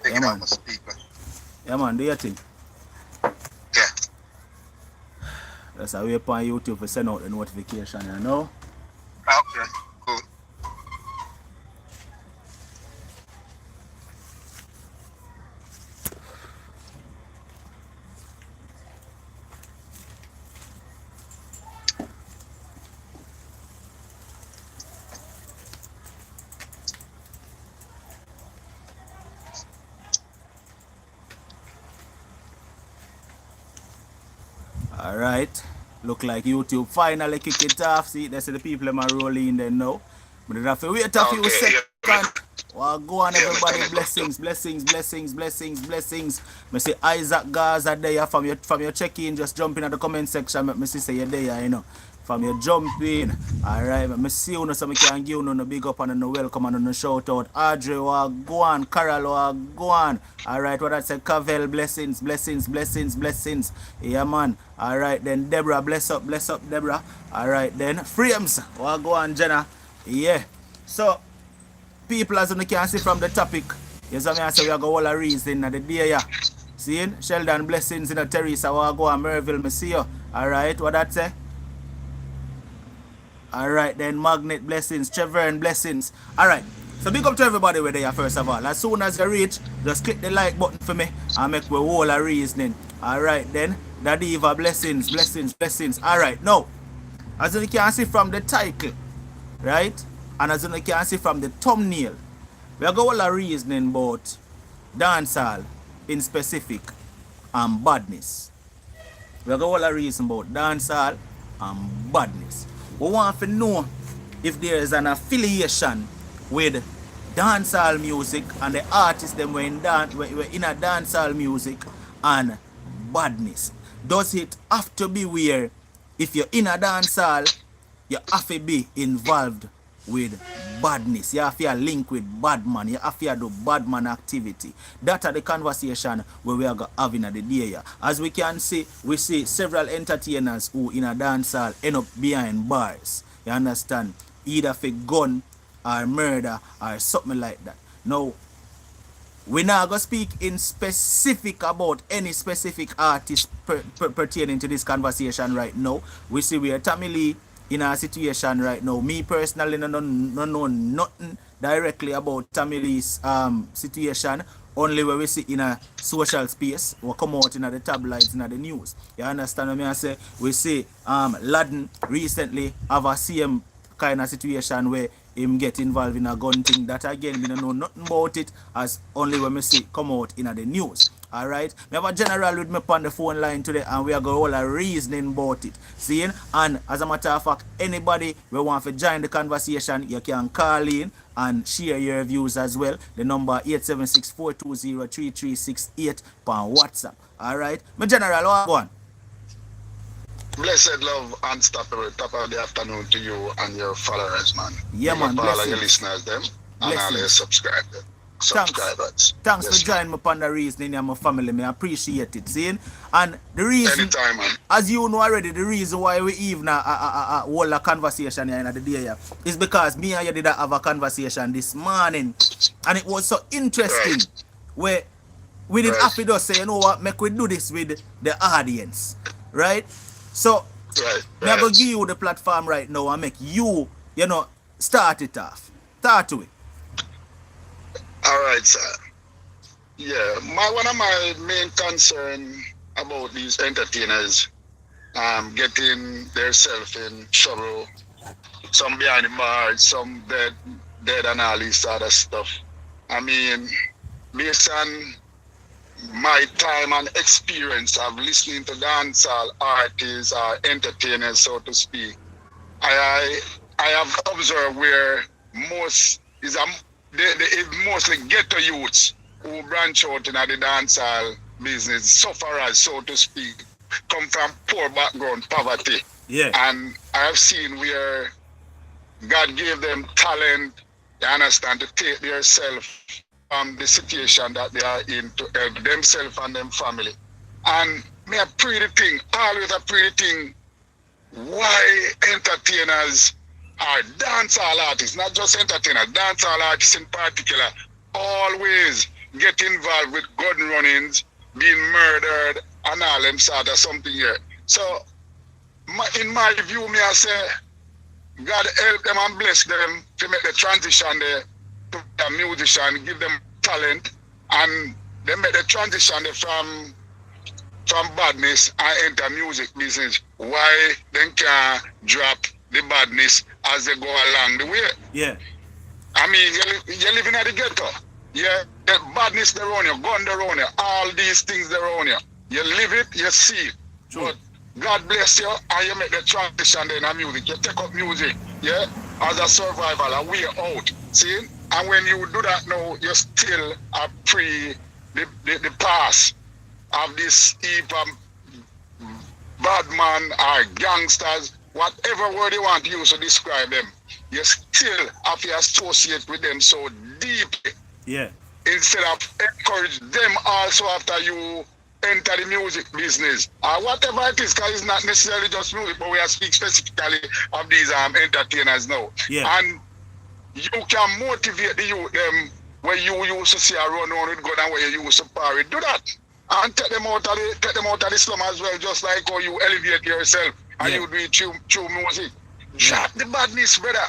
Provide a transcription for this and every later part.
Taking out my speaker. Yeah, man, do your thing. Yeah. That's how we up on YouTube to send out the notification, you know? Okay, cool. Alright. Look like YouTube finally kick it off. See, that's the people that are rolling there now. But they have to wait a few seconds. Well, go on, everybody. Blessings, blessings, blessings, blessings, blessings. Me say Isaac Gaza there from your check-in. Just jump in at the comment section. Me see say you're there, you know. From your jump in. Alright, me see you know, so I can give you no big up and no welcome and no shout out. Audrey, go on. Carol, go on. Alright, what I say, Cavell, blessings, blessings, blessings, blessings. Yeah, man. Alright, then Deborah, bless up, Deborah. Alright, then Frames, go on, Jenna. Yeah. So, people, as you can see from the topic, yes, I say we are going to reason in the day, yeah. See, Sheldon, blessings in the Teresa, go on, Merville, me see you. Alright, what that say? Alright, then Magnet, blessings, Trevor, blessings. Alright, so big up to everybody where they are, first of all. As soon as you reach, just click the like button for me and make we whole a reasoning. Alright, then, Dadiva, blessings, blessings, blessings. Alright, now, as you can see from the title, right? And as you can see from the thumbnail, we are going to reasoning about dancehall in specific and badness. We are going to reason about dancehall and badness. We want to know if there is an affiliation with dancehall music and the artists them were in a dancehall music and badness. Does it have to be where if you're in a dancehall, you have to be involved with badness? You have to link with bad man. You have to do bad man activity. That are the conversation where we are having at the day. As we can see, we see several entertainers who in a dancehall end up behind bars. You understand? Either for gun or murder or something like that. Now, we're not going to speak in specific about any specific artist pertaining to this conversation right now. We see we are Tommy Lee in a situation right now. Me personally no know nothing directly about Tommy Lee's situation. Only where we see in a social space or come out in the tabloids in the news. You understand what I say? We see Ladden recently have a same kind of situation where him get involved in a gun thing. That again, we don't know nothing about it, as only when we see come out in the news. Alright, we have a general with me on the phone line today and we are going to all a reasoning about it. Seeing? And as a matter of fact, anybody who want to join the conversation, you can call in and share your views as well. The number 876-420-3368 on WhatsApp. Alright, my general, go on. Blessed love, unstoppable. Top of the afternoon to you and your followers, man. Yeah, man. All of your listeners, them, and all your subscribers. Thanks for joining me upon the reasoning and my family. I appreciate it. See? And the reason, anytime, man. As you know already, the reason why we even hold a conversation here in the day is because me and you did have a conversation this morning, and it was so interesting. Where we did have to just say, you know what, make we do this with the audience, right? So, I'm going to give you the platform right now and make you, start it off. Start to it. All right, sir. Yeah, one of my main concern about these entertainers getting themselves in trouble, some behind the bars, some dead and all this other stuff. I mean, based on my time and experience of listening to dancehall artists or entertainers, so to speak, I have observed where it's mostly ghetto youths who branch out in the dancehall business, sufferers, so to speak, come from poor background, poverty. Yeah. And I have seen where God gave them talent, you understand, to take themselves from the situation that they are in to help themselves and them family. And me a pretty thing, always a pretty thing, why entertainers are dancehall artists, not just entertainers, dancehall artists in particular, always get involved with gun runnings, being murdered, and all them sort of something here. So, in my view, me I say, God help them and bless them to make the transition there to be a musician, give them talent, and they make the transition there from badness and enter music business. Why they can drop the badness as they go along the way? Yeah. I mean, you're living at the ghetto. Yeah, the badness they're on you, gun they're on you, all these things they're on you. You live it, you see it. True. But God bless you, and you make the transition in music. You take up music, yeah, as a survival, a way out. See? And when you do that now, you still are free the past of this heap of bad man or gangsters, whatever word you want to use to describe them. You still have to associate with them so deeply. Yeah. Instead of encourage them also after you enter the music business or whatever it is, because it's not necessarily just music, but we are speaking specifically of these entertainers now. Yeah. And you can motivate the youth them where you used to see a run on with gun and where you used to parry. Do that. And take them out of the slum as well, just like how you elevate yourself and you do it through music. Drop the badness, brother.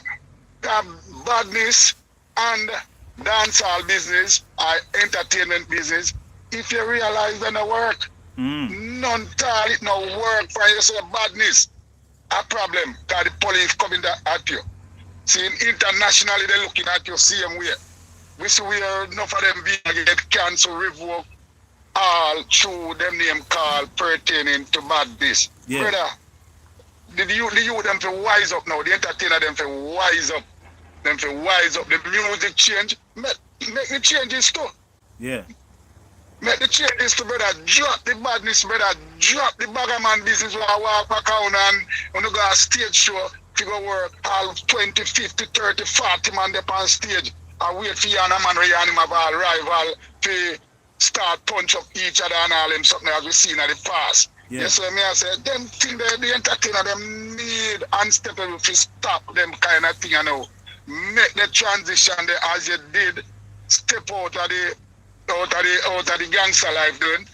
Badness and dancehall business or entertainment business, if you realize then the work, none tall it no work for you say badness. A problem, because the police coming at you. See, internationally they're looking at you same way. We see where enough of them being get cancelled, revoked, all through them name call pertaining to badness. Yeah. Brother, the youth them to wise up now, the entertainer them to wise up. Them to wise up. The music change, make the changes too. Yeah. Make the changes too, brother. Drop the badness, brother. Drop the baggerman business where I walk back out and when you go a stage show, you go work all 20, 50, 30, 40 man up on stage. I wait for you and a man where you and him have a rival to start punch up each other and all them something as we seen in the past. Yeah. Yes, so me I say, them thing the entertainer, them need unstoppable to stop them kind of thing, you know. Make the transition there as you did, step out of the gangster life doing.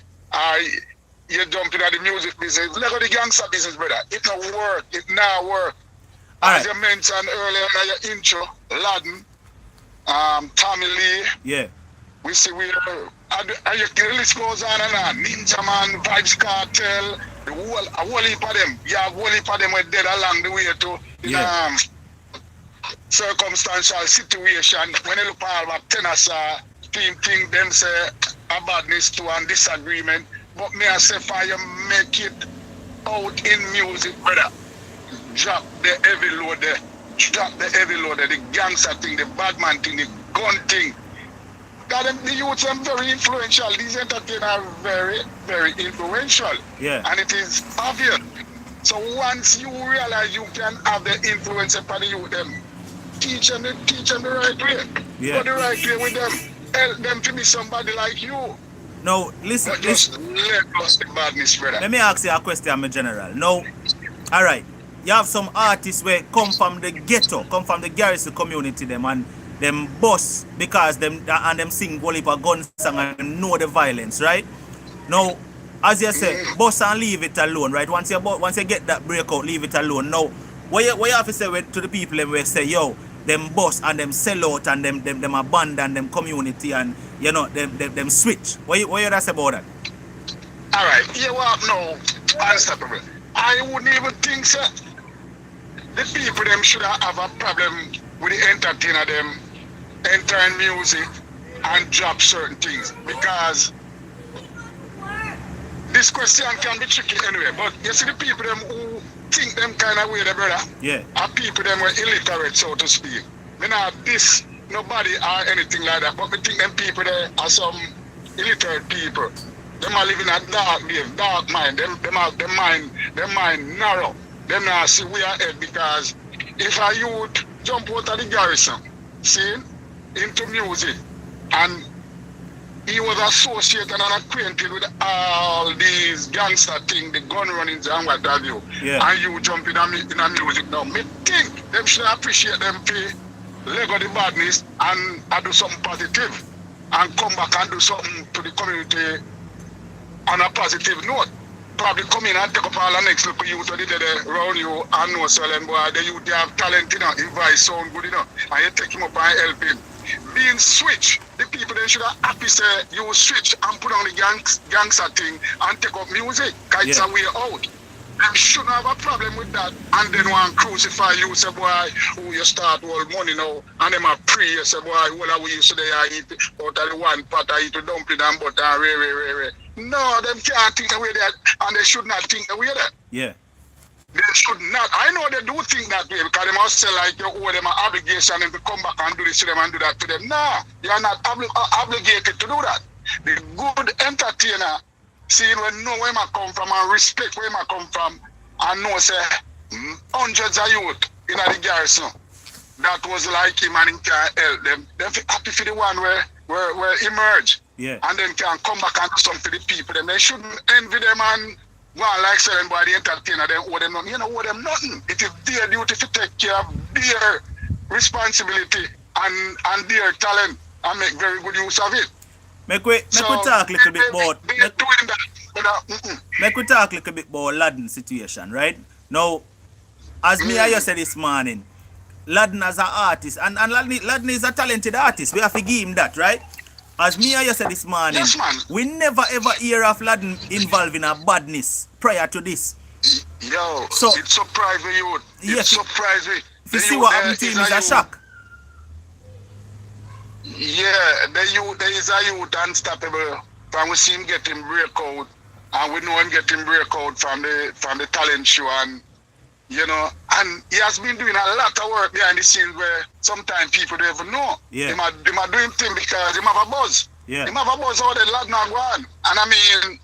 You jump into the music business. Look at the gangster business, brother. It not work. It now work. As you mentioned earlier in your intro, Laden, Tommy Lee. Yeah. We see the list goes on and on. Ninja Man, Vibes Cartel, a whole heap of them. You have a whole heap of them were dead along the way to circumstantial situation. When you look at all that tennis thing, them say a badness to and disagreement. But me I say for you make it out in music, brother. Drop the heavy load there. Drop the heavy load there. The gangster thing, the badman thing, the gun thing. God, the youths are very influential. These entertainers are very, very influential. Yeah. And it is obvious. So once you realize you can have the influence upon the youth, them teach them the right way. Yeah. Go the right way with them. Help them to be somebody like you. Now, listen. Not just let us the badness, brother. Let me ask you a question, my general. Now, all right, you have some artists where come from the ghetto, come from the garrison community, them and them boss because them sing whole heap of gun song and know the violence, right? Now, as you say, boss and leave it alone, right? Once you get that breakout, leave it alone. Now, what you have to say to the people them where say, yo, them boss and them sell out and them abandon them community and you know them switch. What you have to say about that? Alright, you want no unstoppable. I wouldn't even think so. The people them should have a problem with the entertainer them entering music and drop certain things because this question can be tricky anyway. But you see the people them who think them kind of way, brother. Yeah. Are people them were illiterate, so to speak. Me not this nobody or anything like that, but we think them people there are some illiterate people. Them are living a dark life, dark mind. Them mind narrow. Them not see we are ahead because if a youth jump out of the garrison, see, into music, and he was associated and acquainted with all these gangster things, the gun runnings and what have you. Yeah. And you jump in a music now. Me think them should appreciate them for Lego the badness and do something positive. and come back and do something to the community on a positive note. Probably come in and take up all the next local youth that did around you and know selling boy. The youth they have talent, you know, his voice sound good, you know, and you take him up and help him. Being switch, the people they should have happy say you switch and put on the gangster thing and take up music, because it's a way out. Them shouldn't have a problem with that. And then one crucify you, say boy, who you start all money now, and them a pray, you say boy, all are we used to they eat out of the one pot, I eat the dumpling and butter and re. No, them can't think the way that, and they should not think the way that. Yeah. They should not. I know they do think that way because they must say like you owe them an obligation and to come back and do this to them and do that to them. No, you are not obligated to do that. The good entertainer, seeing when know where I come from and respect where I come from, and know say hundreds of youth in the garrison that was like him and he can help them. They feel happy for the one where emerge. Yeah. And then can come back and do something for the people. Then they shouldn't envy them and one like selling by the entertainer, they owe them nothing. You know, owe them nothing. It is their duty to take care of their responsibility and their talent and make very good use of it. Make we talk a little bit about make we talk a little bit about Ladden situation, right? Now, as me I said this morning, Ladden as an artist, and Ladden is a talented artist. We have to give him that, right? As me and you said this morning, yes, man. We never ever hear of Ladden involved in a badness prior to this. Yo, so it surprised me, you. Yes, it surprised me. If you see what happened to him is a shock. Yeah, there is a youth unstoppable. From we see him get him breakout, and we know him get him breakout from the talent show, and you know, and he has been doing a lot of work behind the scenes where sometimes people don't even know. Yeah. They might doing things because he have a buzz. Yeah. He have a buzz out there, lad not go on. And I mean,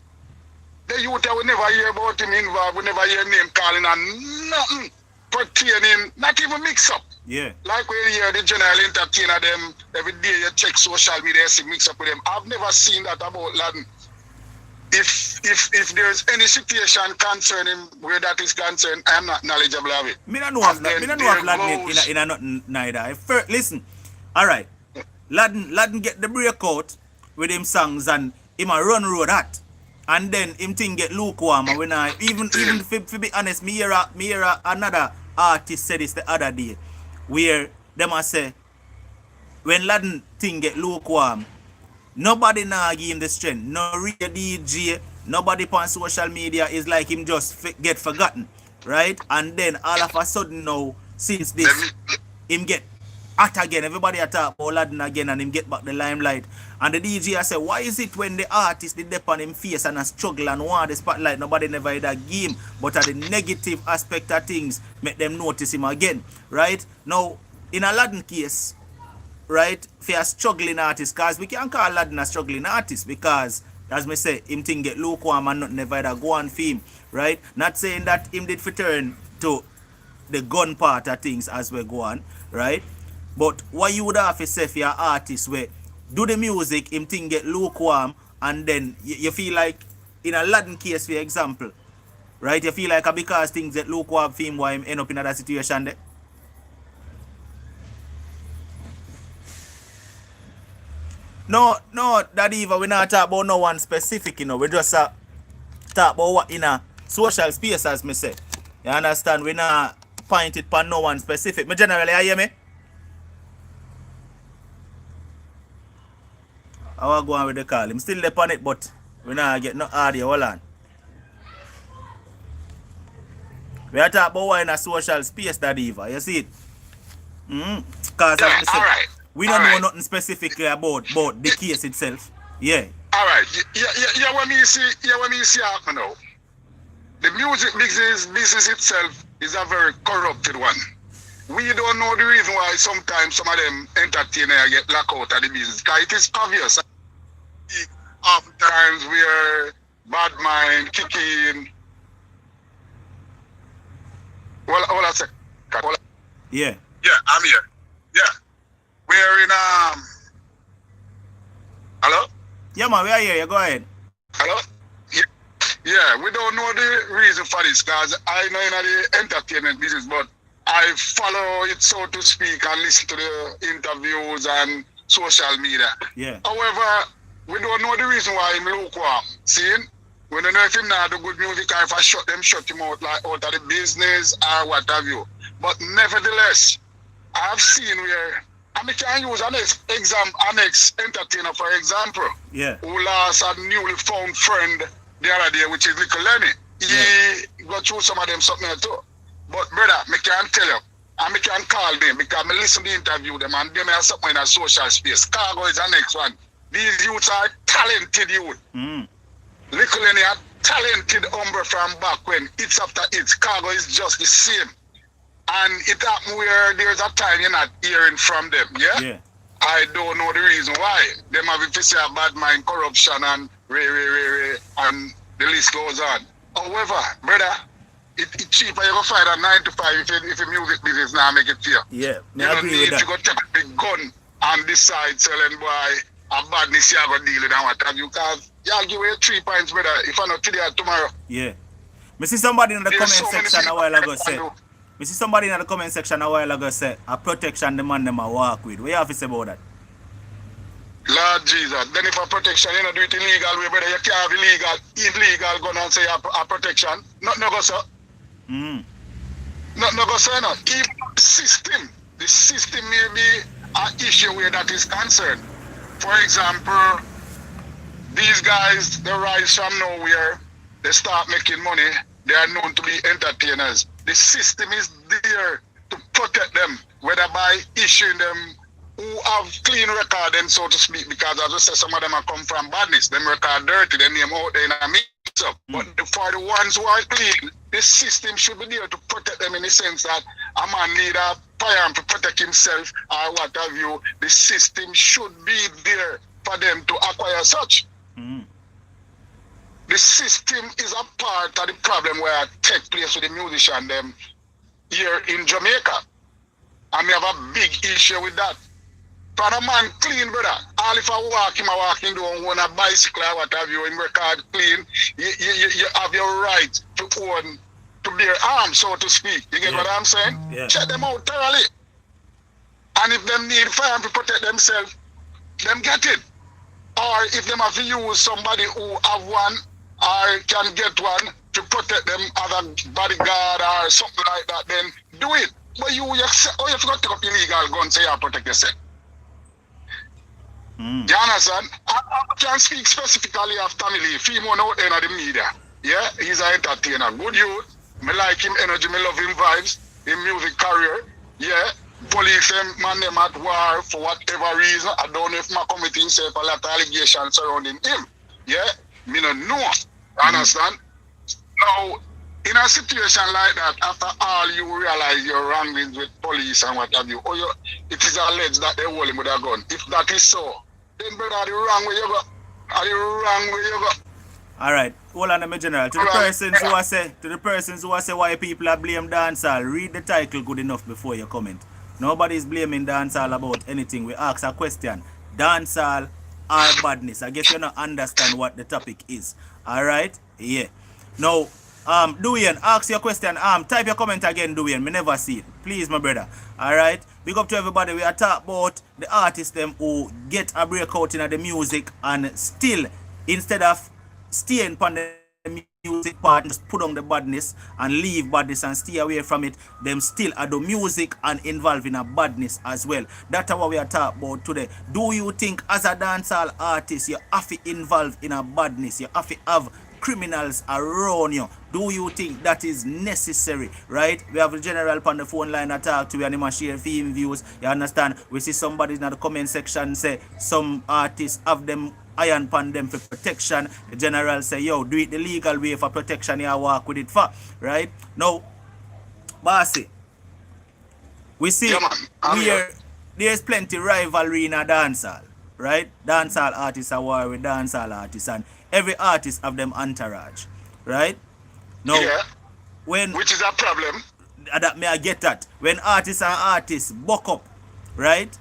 the youth we never hear about him involved, we never hear name calling and nothing pertaining, not even mix up. Yeah. Like we hear the general entertainer them, every day you check social media, see mix up with them. I've never seen that about Ladden. If there's any situation concerning where that is concerned, I am not knowledgeable of it. Me don't know of that. Me don't know of Ladden in a nothing neither. Listen, all right. Ladden get the breakout with him songs and him a run road that, and then him thing get lukewarm. And when I even to be honest, me hear another artist said this the other day, where them a say when Ladden thing get lukewarm, nobody now give him the strength. No real DJ, nobody on social media is like him just get forgotten, right? And then all of a sudden now, since this, him get hot again. Everybody attack about Ladden again and him get back the limelight. And the DJ I say, why is it when the artist did dip on him face and a struggle and want the spotlight, nobody never had a game, but at the negative aspect of things make them notice him again, right? Now, in a Ladden case, right, for a struggling artist, because we can't call Ladden a struggling artist because, as me say, him thing get lukewarm and not never either go on for him, right? Not saying that him did return to the gun part of things as we go on, right? But what you would have to say for your artist where do the music, him thing get lukewarm, and then you feel like, in a Ladden case for example, right, you feel like because things get lukewarm for him, why him end up in that situation there? No, that even we not talk about no one specific, you know. We just talk about what in a social space, as me say. You understand? We not point it for no one specific. Me generally, you hear me? I will go on with the call. I'm still there on it, but we not get no audio. Hold on. We are talking about what in a social space, that even. You see it? Because yeah, all right. We don't know nothing specifically about the case itself. Yeah. All right. Yeah. When me see happen now, the music business itself is a very corrupted one. We don't know the reason why sometimes some of them entertainers get locked out of the business. Because it is obvious. Oftentimes we are bad mind, kicking. Well, hold on a second. Yeah. Yeah, I'm here. Yeah. We're in hello? Yeah man, we are here, go ahead. Hello? Yeah, we don't know the reason for this because I know in the entertainment business, but I follow it so to speak and listen to the interviews and social media. Yeah. However, we don't know the reason why him lukewarm. See? We don't know if him not do good music or if I shut him out like out of the business or what have you. But nevertheless, I have seen where I can use an entertainer for example. Yeah. Who lost a newly found friend the other day, which is Little Lenny. He got through some of them something too. But brother, I can tell you, and I can call them because I listen to the interview them and they have something in a social space. Cargo is the next one. These youths are talented youth. Little Lenny are talented umbre from back when it's after it's. Cargo is just the same. And it happens where there's a time you're not hearing from them, yeah? I don't know the reason why. Them have if you say a bad mind, corruption and and the list goes on. However, brother, it's cheaper you go find a 9 to 5 if the music business now make it fair. Yeah, you don't need to go take a big gun and decide selling boy a badness you go deal with and what have you, because you give away 3 points, brother, if I not today or tomorrow. Yeah. I see somebody in the comment section a while ago say. I see somebody in the comment section a while ago say a protection the man them a walk with. What you have to say about that? Lord Jesus. Then if a protection, you know, do it illegal way, brother, you can't have illegal gun and say a protection. Not no go so. Not no go so, no. Even the system may be an issue where that is concerned. For example, these guys, they rise from nowhere, they start making money, they are known to be entertainers. The system is there to protect them, whether by issuing them who have clean record, and so to speak, because as I said, some of them are come from badness. Them record dirty, they name out there in a mix up. But for the ones who are clean, the system should be there to protect them in the sense that a man need a firearm to protect himself or what have you. The system should be there for them to acquire such. The system is a part of the problem where it takes place with the musician them here in Jamaica. And we have a big issue with that. For a man clean, brother, all if I walk him down on a bicycle or what have you, in record clean, you have your right to own, to bear arms, so to speak. You get what I'm saying? Check them out thoroughly. And if them need fire to protect themselves, them get it. Or if them have to use somebody who have one or can get one to protect them as a bodyguard or something like that, then do it. But you forgot to take up illegal guns, say you protect yourself. You understand? I can speak specifically of Tommy Lee, female out there in the media. Yeah, he's an entertainer. Good youth. Me like him energy, me love him vibes, him music career. Yeah. Police them, man them at war for whatever reason. I don't know if my committee himself a lot of allegations surrounding him. Yeah. Me no know. Understand? Now, in a situation like that, after all you realize your wrongdoings with police and what have you, or it is alleged that they hold him with a gun. If that is so, then brother, are the wrong way you go? Are the wrong way you go? Alright, hold on my general. To the persons who say why people are blame dancehall, read the title good enough before you comment. Nobody is blaming dancehall about anything. We ask a question. Dancehall or badness. I guess you don't understand what the topic is. Alright? Yeah. Now, Duane, ask your question. Type your comment again, Duane. Me never see it. Please, my brother. Alright? Big up to everybody. We are talking about the artists them who get a breakout in the music and still, instead of staying on the music part, just put on the badness and leave badness and stay away from it, them still are the music and involved in a badness as well. That's what we are talking about today. Do you think as a dancehall artist you have to involve in a badness? You have to have criminals around you? Do you think that is necessary? Right? We have a general on the phone line to talk to you and him share film views. You understand? We see somebody in the comment section say some artists have them iron pan them for protection. The general say, yo, do it the legal way for protection, you walk with it for. Right? Now, Bossy, we see there's plenty rivalry in a dancehall. Right? Dancehall artists are war with dancehall artists, and every artist have them entourage. Right? Now, which is a problem. That may I get that. When artists and artists buck up, right?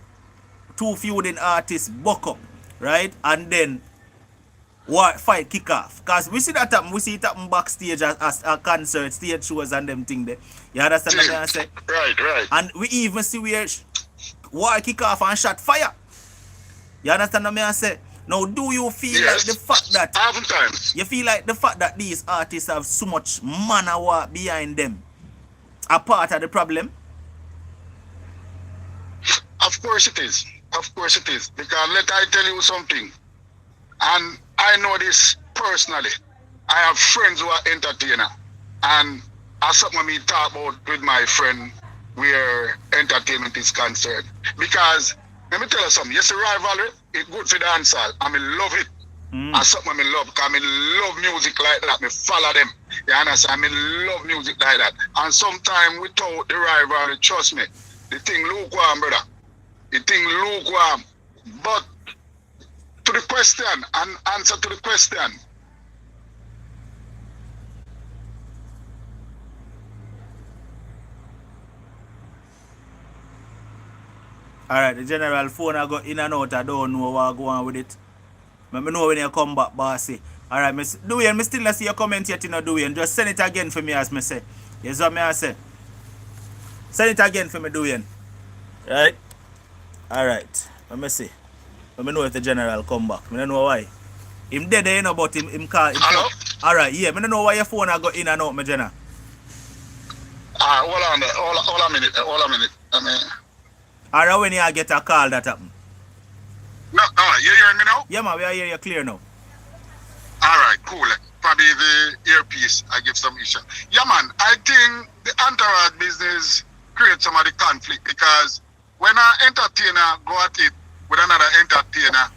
Two feuding artists buck up, right? And then fight kick off. Because we see that happen. We see it happen backstage as a concert, stage shows and them thing there. You understand what I'm saying? Right. And we even see where war kick off and shot fire. You understand what I say? Now, do you feel like the Yes. fact that Oftentimes. you feel like the fact that these artists have so much manpower behind them are part of the problem? Of course it is. Of course it is. Because let I tell you something. And I know this personally. I have friends who are entertainer. And as something me talk about with my friend where entertainment is concerned. Because let me tell you something, yes, rivalry, it's good for the dancehall. I mean love it. And something I love, because I love music like that. I follow them. You understand? I love music like that. And sometimes without the rivalry, trust me, the thing lukewarm, brother. The thing lukewarm. But to the question, and answer to the question. Alright, the general phone I got in and out. I don't know what go on with it. Let me know when you come back, bossy. Alright, Dwayne, I still not see your comment yet, you know, Dwayne. Just send it again for me, as me say. You see what I say? Send it again for me, Dwayne. Right? Alright. Let me see. Let me know if the general come back. I don't know why. Him dead there, you know, but him call. Hello? Alright, yeah. I don't know why your phone I got in and out, my general. Hold on there. Hold a minute. Hold a minute. I mean... Alright, when you get a call that happen. No, you hearing me now? Yeah, man, we are hearing you clear now. Alright, cool. Probably the earpiece, I give some issue. Yeah, man, I think the entourage business creates some of the conflict because when an entertainer go at it with another entertainer,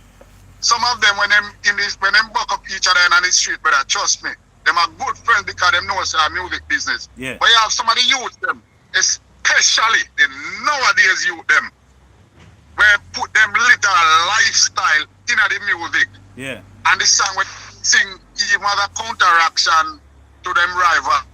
some of them when them buck up each other in the street, brother, trust me, them are good friends because them know it's a music business. Yeah. But you have some of the youth them, especially the nowadays youth them, where put them literal lifestyle in the music. Yeah. And the song will sing even as a counteraction to them rival.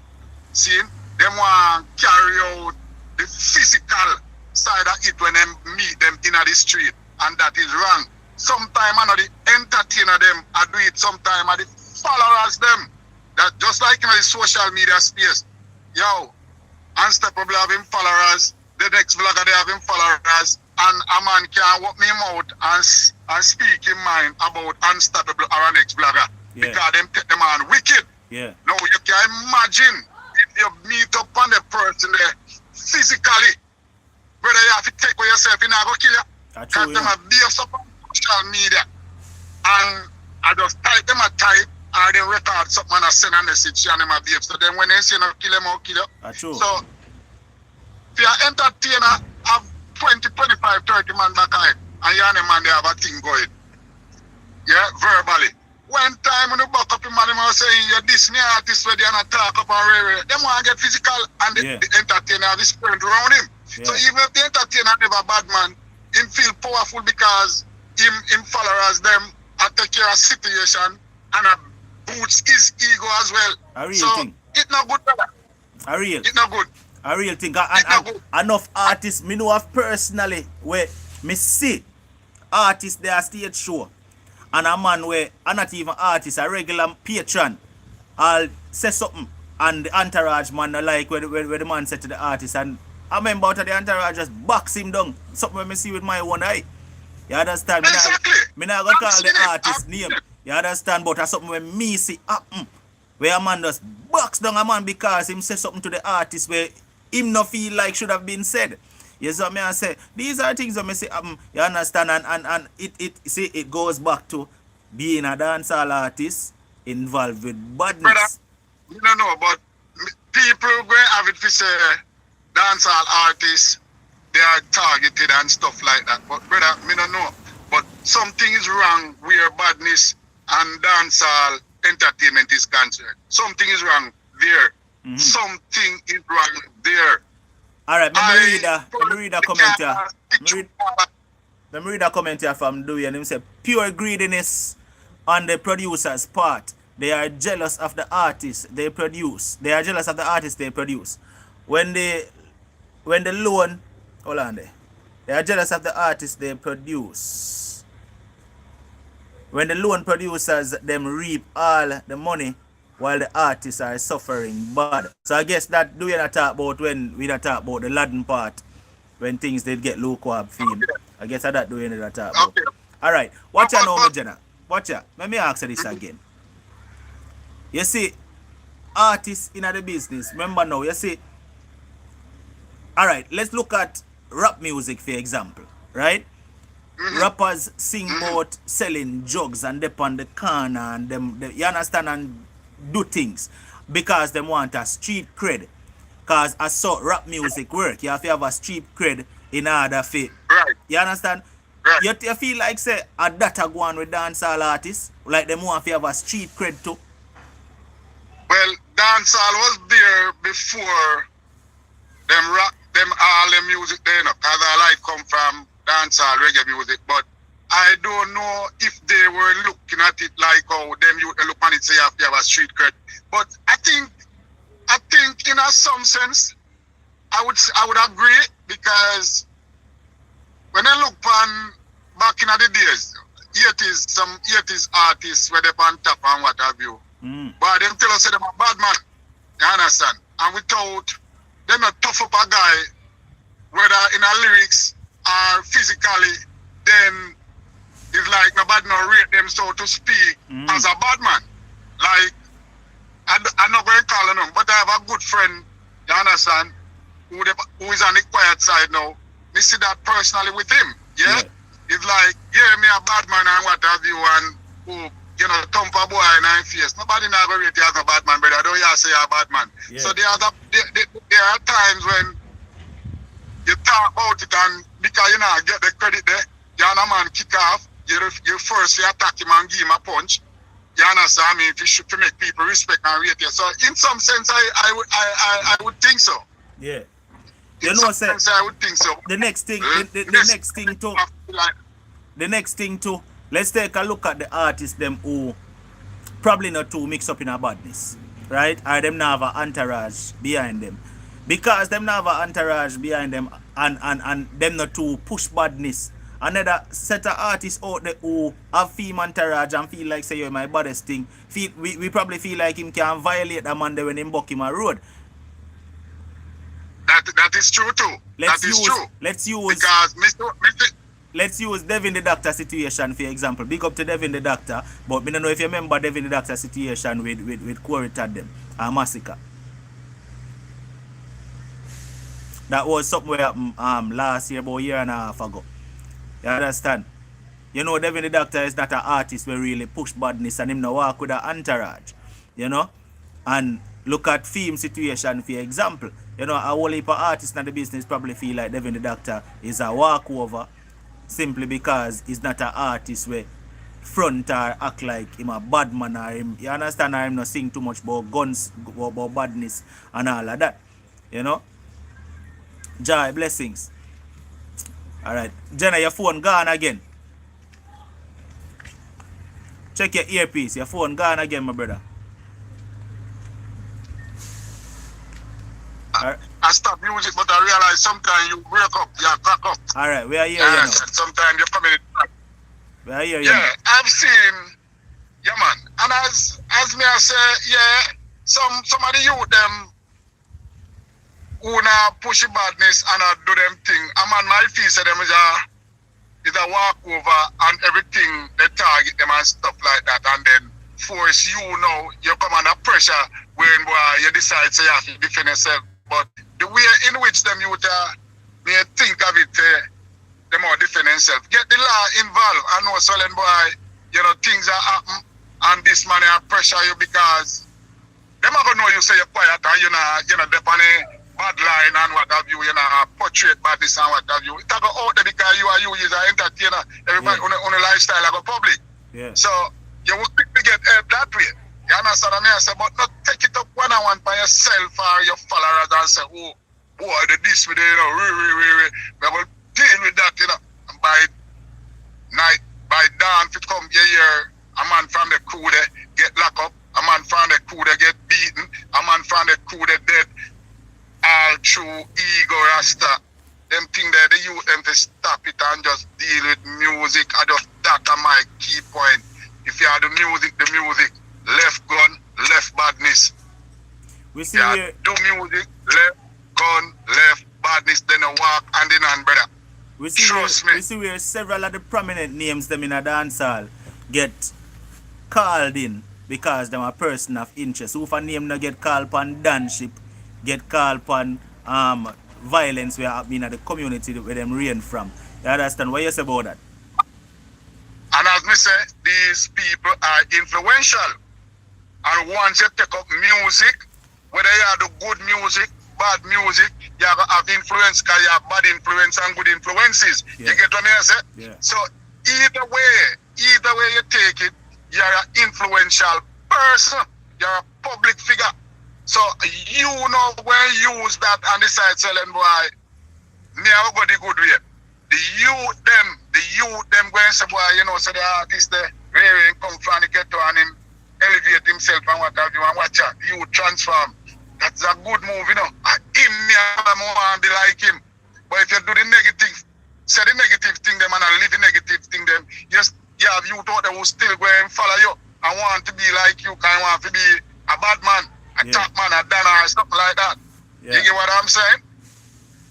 See, them want to carry out the physical side of it when them meet them in the street, and that is wrong. Sometimes I know the entertainer them I do it, sometimes I the followers them. That just like in the social media space. Yo, Unstoppable having followers, the next vlogger they having followers, and a man can walk me out and speak in mind about Unstoppable or a next vlogger. Yeah. Because them take them on wicked. Yeah. Now you can imagine if you meet up on the person there physically, whether you have to take with yourself, you know, go kill you. That's true, them a BS up on social media. And I just type them a type, and then record something and I send a message and them a behave. So then when they say no kill them, I'll kill you. That's true. So if you're an entertainer, have 20, 25, 30 man back high, and you're a man, they have a thing going. Yeah, verbally. One time when you back up in man, they saying you're Disney artist where they're not talk up and rare. They want to get physical, and the entertainer have his friend around him. Yeah. So even if the entertainer never bad man, him feel powerful because him followers them and take care of situation and boosts his ego as well. A real so thing. It's not good, brother. A real. It's not good. A real thing. And enough artists, me know of personally where me see artists they are stage show. And a man where are not even artist, a regular patron, I'll say something and the entourage man like where the man said to the artist, and I remember out of the entourage just box him down. Something when me see with my own eye. You understand? Exactly. Me not gonna call the artist name. You understand? But that's something when me see happen. Where a man just box down a man because him say something to the artist where him no feel like should have been said. You see what I say? These are things that me say happen. You understand? And it goes back to being a dancehall artist involved with badness. Brother, you don't know, but people going have it for say dancehall artists, they are targeted and stuff like that. But brother, me don't know. But something is wrong where badness and dancehall entertainment is concerned. Something is wrong there. Mm-hmm. Something is wrong there. Alright, let me read a comment here. Let me read a comment here from Dewey, and him say pure greediness on the producer's part. They are jealous of the artists they produce. They are jealous of the artists they produce. When the loan, hold on there. They are jealous of the artists they produce. When the loan producers them reap all the money while the artists are suffering bad. So I guess that do we not talk about when we not talk about the laden part when things did get lukewarm theme. I guess that do we not talk about. All right. Watch out now, my but Jenna. Watch out. Let me ask you this again. You see, artists in the business, remember now, you see, all right, let's look at rap music, for example, right? Rappers sing about selling drugs and they on the corner and you understand, and do things because they want a street cred. Cause I saw rap music work. You have to have a street cred in order for, right, you understand? right. You feel like say a data go on with dancehall artists, like them want to have a street cred too. Well, dancehall was there before them rap, them all the music there, you know, cause I like come from dancehall reggae music, but I don't know if they were looking at it like how them you look on it say you have to have a street cred. But I think in a some sense I would agree, because when I look on back in the days, 80s artists were they on top and what have you. But them tell us that them a bad man. You understand? And without them not tough up a guy, whether in a lyrics or physically, then it's like nobody no rate them, so to speak, as a bad man. Like I'm not going to call him, but I have a good friend, you understand, who is on the quiet side now. Me see that personally with him. Yeah? It's like, yeah, me a bad man and what have you, and who, you know, thump a boy in his face. Nobody now go rate you as a bad man, but I don't hear say you're a bad man. Yeah. So there are times when you talk about it, and because you know get the credit there, you and a man kick off, you first you attack him and give him a punch. You understand? I mean, if you should to make people respect and rate you. So in some sense I would think so. Yeah. In some sense I would think so. The next thing, the next thing too, let's take a look at the artists them who probably not too mix up in a badness, right? Or them not have an entourage behind them. Because them not have an entourage behind them and them not too push badness. Another set of artists out there who have female entourage and feel like say you're my baddest thing. We probably feel like him can violate a man there when him buck him a road. That is true too. Let's use Devin the Doctor situation for example. Big up to Devin the Doctor, but I don't know if you remember Devin the Doctor situation with Corey Taddem and Massacre. That was something where last year, about a year and a half ago. You understand? You know, Devin the Doctor is not an artist who really push badness and him no walk with an entourage. You know? And look at film situation for example. You know, a whole heap of artists in the business probably feel like Devin the Doctor is a walkover simply because he's not an artist where front or act like him a bad man or him, you understand, or him not sing too much about guns, about badness and all of that. You know? Joy, blessings. Alright. Jenna, your phone gone again. Check your earpiece. Your phone gone again, my brother. I stop music, but I realize sometimes you break up, you crack up. Alright, we are here, you know. Sometimes you're coming in. We are here, yeah, I've seen, yeah man, and as me I say, yeah, some of the youth them who now push the badness and do them thing. A man my feel say them is a walkover and everything they target them and stuff like that, and then force you know you come under pressure when boy you decide say you have to defend yourself. But the way in which them youth may think of it, them all defend themselves. Get the law involved. I know Solen boy, you know, things are happen and this man will pressure you because them are gonna know you say you're quiet and you know depend on bad line and what have you, you know, portrait badness and what have you. It go out there because you is an entertainer. Everybody on a lifestyle like a public. Yeah. So you will quickly get help that way. You understand what I say? But not take it up one-on-one by yourself or your followers and say, oh, boy, the this with it, you know, we will deal with that, you know. And by night, by dawn, if it come here, a man from the crew there get locked up, a man from the crew there get beaten, a man from the crew there dead. All through ego rasta. Them thing there, the youth them to stop it and just deal with music. I just that are my key point. If you have the music, left gun, left badness. We see here. Do music, left gun, left badness, then a walk and then on brother. Trust me. we see where several of the prominent names them in a dancehall get called in because them a person of interest. Who for name not get called upon danship, get called upon violence where happening in the community where them reign from. You understand what you say about that? And as me say, these people are influential. And once you take up music, whether you have the good music, bad music, you have influence because you have bad influence and good influences. Yeah. You get what I say? Yeah. So either way you take it, you're an influential person. You're a public figure. So you know when you use that and decide selling boy, me have got the good way. The youth them going say boy, you know, so the artist there, really come from the ghetto and him elevate himself and what have you and watch out, you transform. That's a good move, you know. Him, me, I want to be like him. But if you do the negative, say the negative thing them and I live the negative thing them, you have youth out there who still go and follow you and want to be like you, kind of want to be a bad man, a top man, a dancer, something like that. Yeah. You get what I'm saying?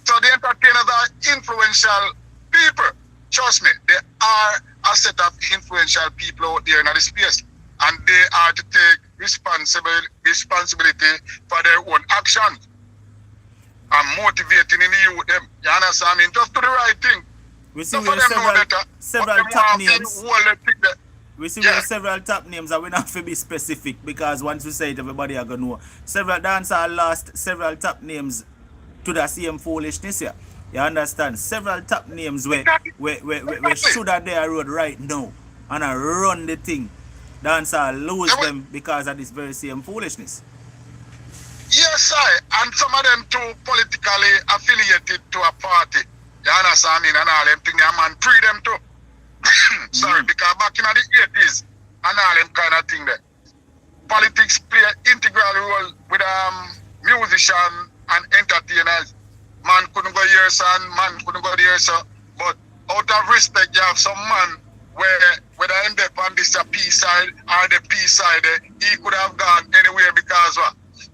So the entertainers are influential people. Trust me, there are a set of influential people out there in the space. And they are to take responsibility for their own actions. And motivating in the youth them. You understand? I mean, just do the right thing. We see where several top names. We see Yeah. where several top names that we not to be specific because once we say it, everybody are gonna know. Several dancers lost several top names to the same foolishness here. You understand? Several top names where should have their road right now and I run the thing. Dancers lose them because of this very same foolishness. Yes, and some of them too politically affiliated to a party. You understand? I mean, and all them things, a man free them too. Sorry, because back in the 80s, and all them kind of thing there. Politics play an integral role with musicians and entertainers. Man couldn't go here, son, man couldn't go there, so. But out of respect, you have some man where whether end up on this P side or the P side, he could have gone anywhere because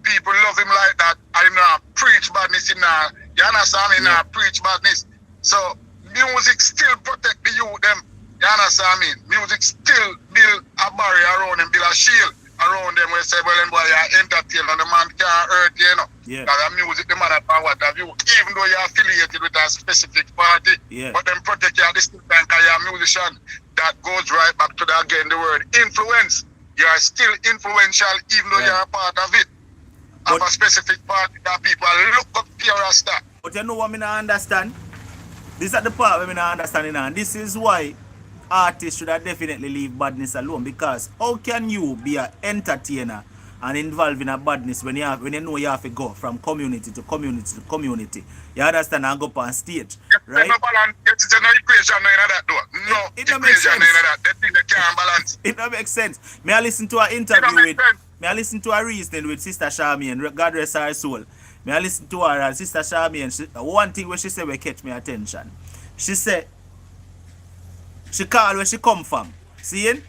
people love him like that. I know preach badness in you understand me? Yeah. Preach badness. So music still protect the youth them. You understand me? Music still build a barrier around them, build a shield around them where say, well, and boy, you're entertained and the man can't hurt you, you know. Yeah. Because the music, the man at what have you, even though you're affiliated with a specific party, Yeah. but them protect you at the same time because you're a musician. That goes right back to the, again, the word influence. You are still influential even though Right. you're a part of it. Of But- a specific party that people look up to your star. But you know what I not understand? This is the part where I not understanding and this is why artists should have definitely leave badness alone because how can you be an entertainer and involved in a badness when you know you have to go from community to community to community? You understand and go up on stage, right? No balance. It's no equation no in that though. No It don't make equation no sense. in that. That thing that can't balance. It don't make sense. May I listen to an It interview don't make with sense. May I listen to a reasoning with Sister Charmian, God rest her soul. May I listen to her and Sister Charmian, one thing where she said will catch me attention. She said, she called where she come from, seeing?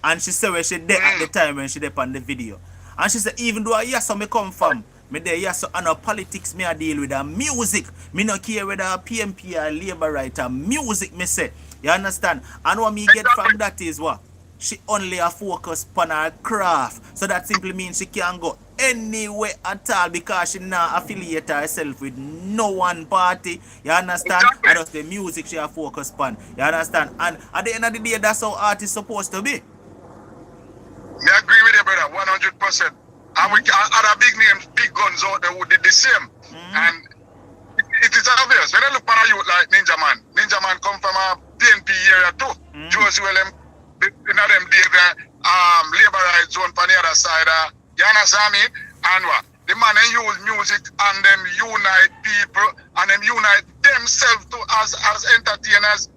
And she said where she there at the time when she there on the video. And she said, even though I hear some me come from, me there yes so no politics me I deal with music. Me no care whether a PMP or labor writer, music me say. You understand? And what me get from that is what? She only a focus on her craft. So that simply means she can't go anywhere at all because she not affiliate herself with no one party. You understand? Exactly. And that's the music she a focus on. You understand? And at the end of the day, that's how art is supposed to be. Me agree with you, brother, 100%. And we can other big names, big guns out there who did the same. And it is obvious. When I look at a youth like Ninja Man come from a PNP area too. Josie Willem, you know them David, labor rights zone on the other side. You understand me? And what? The man they use music and them unite people and them unite themselves too as entertainers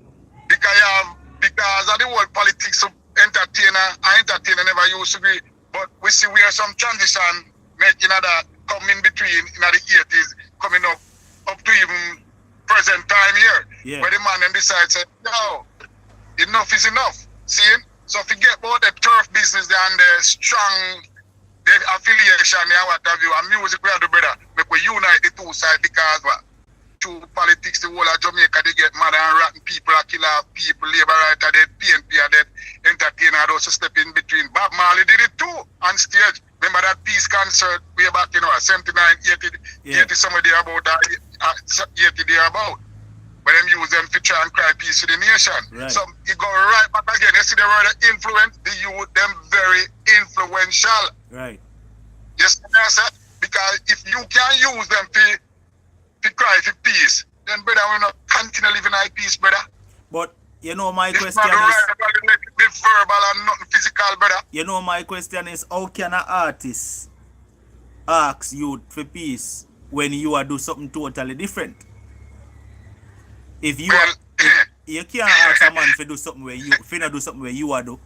because of the whole politics of entertainer never used to be. But we see where some transition making that come in between in the 80s, coming up to even present time here. Yeah. Where the man then decides, no, enough is enough. See? So forget about the turf business there and the strong the affiliation there, what have you, and music we have the brother. Make we unite the two sides because what? to politics, the whole of Jamaica, they get mad and rotten people, kill off people, labor writer dead, PNP are dead, entertainer also step in between. Bob Marley did it too on stage. Remember that peace concert way back, 79, 80 somewhere there about, 80 there about. But them use them to try and cry peace to the nation. Right. So you go right back again. You see the word influence, the youth, them very influential. Right. Yes, sir. Because if you can use them to cry for peace, then brother, we're not continue living in peace, brother. But my it's question not is right, be verbal and nothing physical, brother. My question is, how can an artist ask you for peace when you are do something totally different? If you you can't ask a man to do something where you not do something where you are do.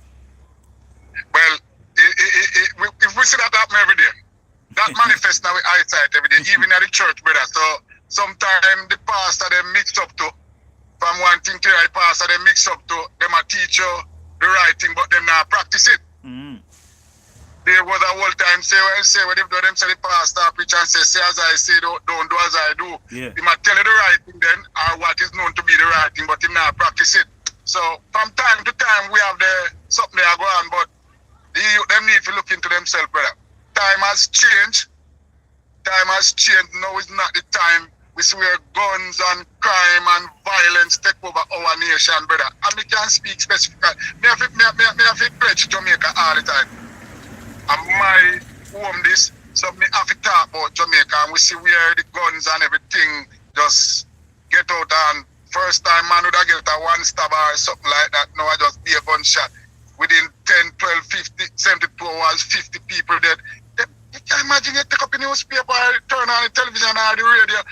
Well, if we see that happen every day, that manifests now with eyesight every day, even at the church, brother. So sometimes the pastor they mix up to from one thing to the pastor they mix up to them a teach you the right thing, but them not practice it. Mm. There was a whole time say what if them say the pastor preach and say as I say, don't do as I do. Yeah. He might tell you the right thing then, or what is known to be the right thing, but he not practice it. So from time to time we have something there go on, but them need to look into themselves, brother. Time has changed. Now is not the time we see where guns and crime and violence take over our nation, brother. And we can speak specifically. Me have to pledge Jamaica all the time. And my home this, so me have to talk about Jamaica and we see where the guns and everything just get out and first time man would have get a one stab or something like that. Now I just be a gunshot. Within 10, 12, 50, 72 hours, 50 people dead. You can imagine you take up a newspaper or turn on the television or the radio,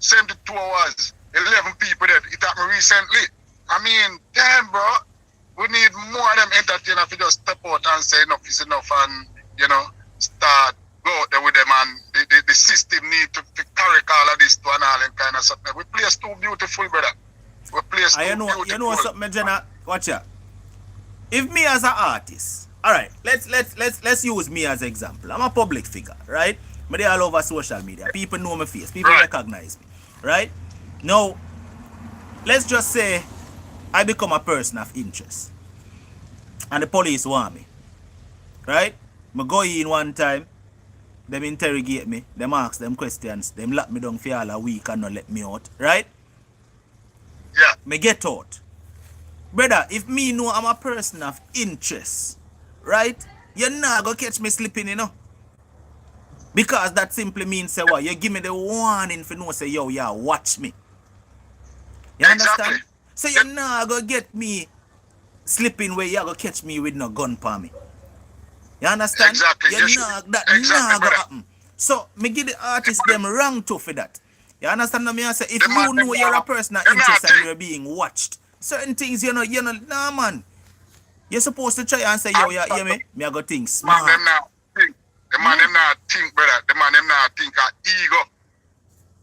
72 hours, 11 people dead. It happened recently. I mean, damn, bro. We need more of them entertainers to just step out and say enough is enough and, start go out there with them and the system need to correct all of this to and all and kind of something. We place too beautiful, brother. We place too beautiful. You know something, Jenna? Watch out. If me as an artist, all right, let's use me as an example. I'm a public figure, right? I'm there all over social media. People know my face. People recognize me, right? Now, let's just say I become a person of interest, and the police want me, right? I go in one time, them interrogate me, them ask them questions, them lock me down for all a week and not let me out, right? Yeah. Me get out. Brother, if me know I'm a person of interest, right? You're not gonna catch me slipping, Because that simply means, say what? You give me the warning for no say, yo, yeah, watch me. You understand? So you're not gonna get me slipping where you're gonna catch me with no gun for me. You understand? Exactly. Not gonna happen. So me give the artist them wrong too for that. You understand what me I say? If you know you're a person of interest and you're being watched, certain things nah man. You're supposed to try and say, yo, you hear me? Me I go think smart. The man them not think, brother. The man them not think ego.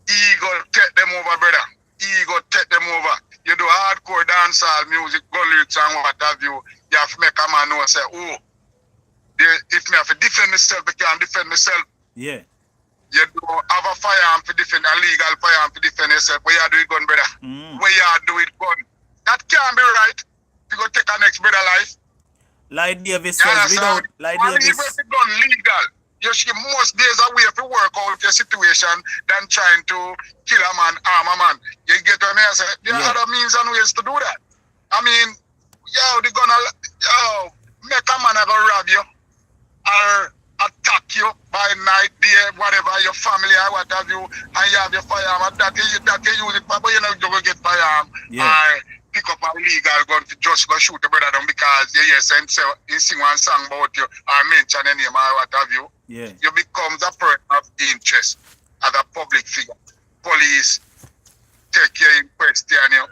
Ego take them over, brother. Ego take them over. You do hardcore dancehall music, go lyrics and what have you. You have to make a man know say, if me have to defend myself, I can defend myself. Yeah. You do have a firearm to defend, a legal firearm to defend yourself. Where you do it gun, brother? Where you do it gun? That can't be right. You go take a next brother life. Like Davis says, without like Davis. Even if it's done legal, you should most days away to work out your situation than trying to kill a man, harm a man. You get what I say? There are other means and ways to do that. I mean, they're gonna make a man go rob you or attack you by night, day, whatever, your family or what have you, and you have your firearm, that you use it, but you're not going to get firearm or pick up a legal gun to just go shoot a brother down because he sing one song about you or mention a name or what have you. Yeah. You become a person of interest as a public figure. Police take you in question you.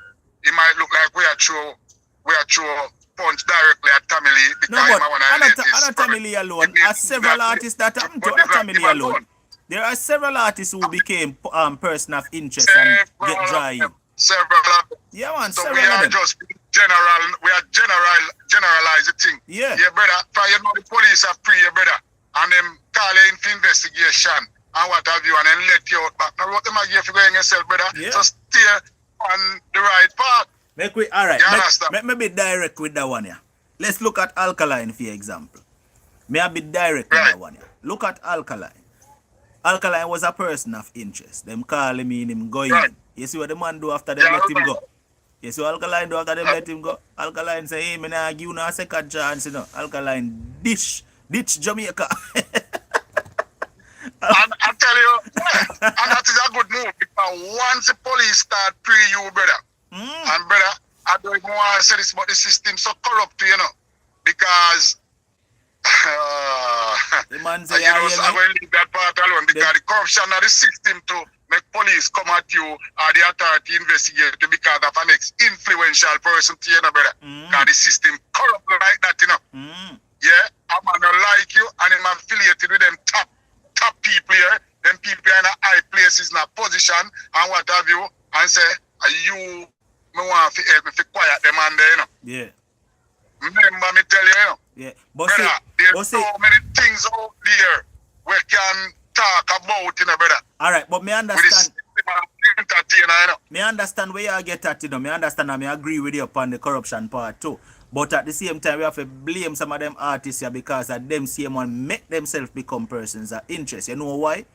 It might look like we are throw punch directly at Tommy Lee because not Tommy Lee alone. There are several artists that happened to Tommy Lee alone. There are several artists who became person of interest and get dry. Several of them. Yeah, man, so several we are of them. just generalize the thing. Yeah. Yeah, brother. For the police are free, brother. And them call you in for investigation. and what have you, and then let you out back. Now what them give you going yourself, brother? Yeah. So stay on the right path. Alright, let me be direct with that one, yeah. Let's look at Alkaline for example. May I be direct with that one, yeah. Look at Alkaline. Alkaline was a person of interest. Them call him in, him go in. You see what the man do after they let him go? You see what Alkaline do after they let him go? Alkaline say, hey, me nah give you no second chance, you know. Alkaline ditch Jamaica. And I tell you, and that is a good move because once the police start pre you, brother, and brother, I don't even want to say this, but the system so corrupt, you know, because the man say, you know, so I'm going to leave that part alone because the corruption of the system to make police come at you or the authority investigate you because of an influential person to you, know, brother. Because the system corrupt like that, you know. Yeah, I'm not like you and I'm affiliated with them top people here, them people in a high places in a position and what have you, and say, you me want to help me to quiet them and there, you know. Yeah. Remember me tell you, you know. Yeah. Brother, there's so many things out there we can talk about, you know, brother. Alright, but me understand. You know. Me understand where you get at, you know. Me understand and me agree with you upon the corruption part too. But at the same time, we have to blame some of them artists here because of them same one make themselves become persons of interest. You know why?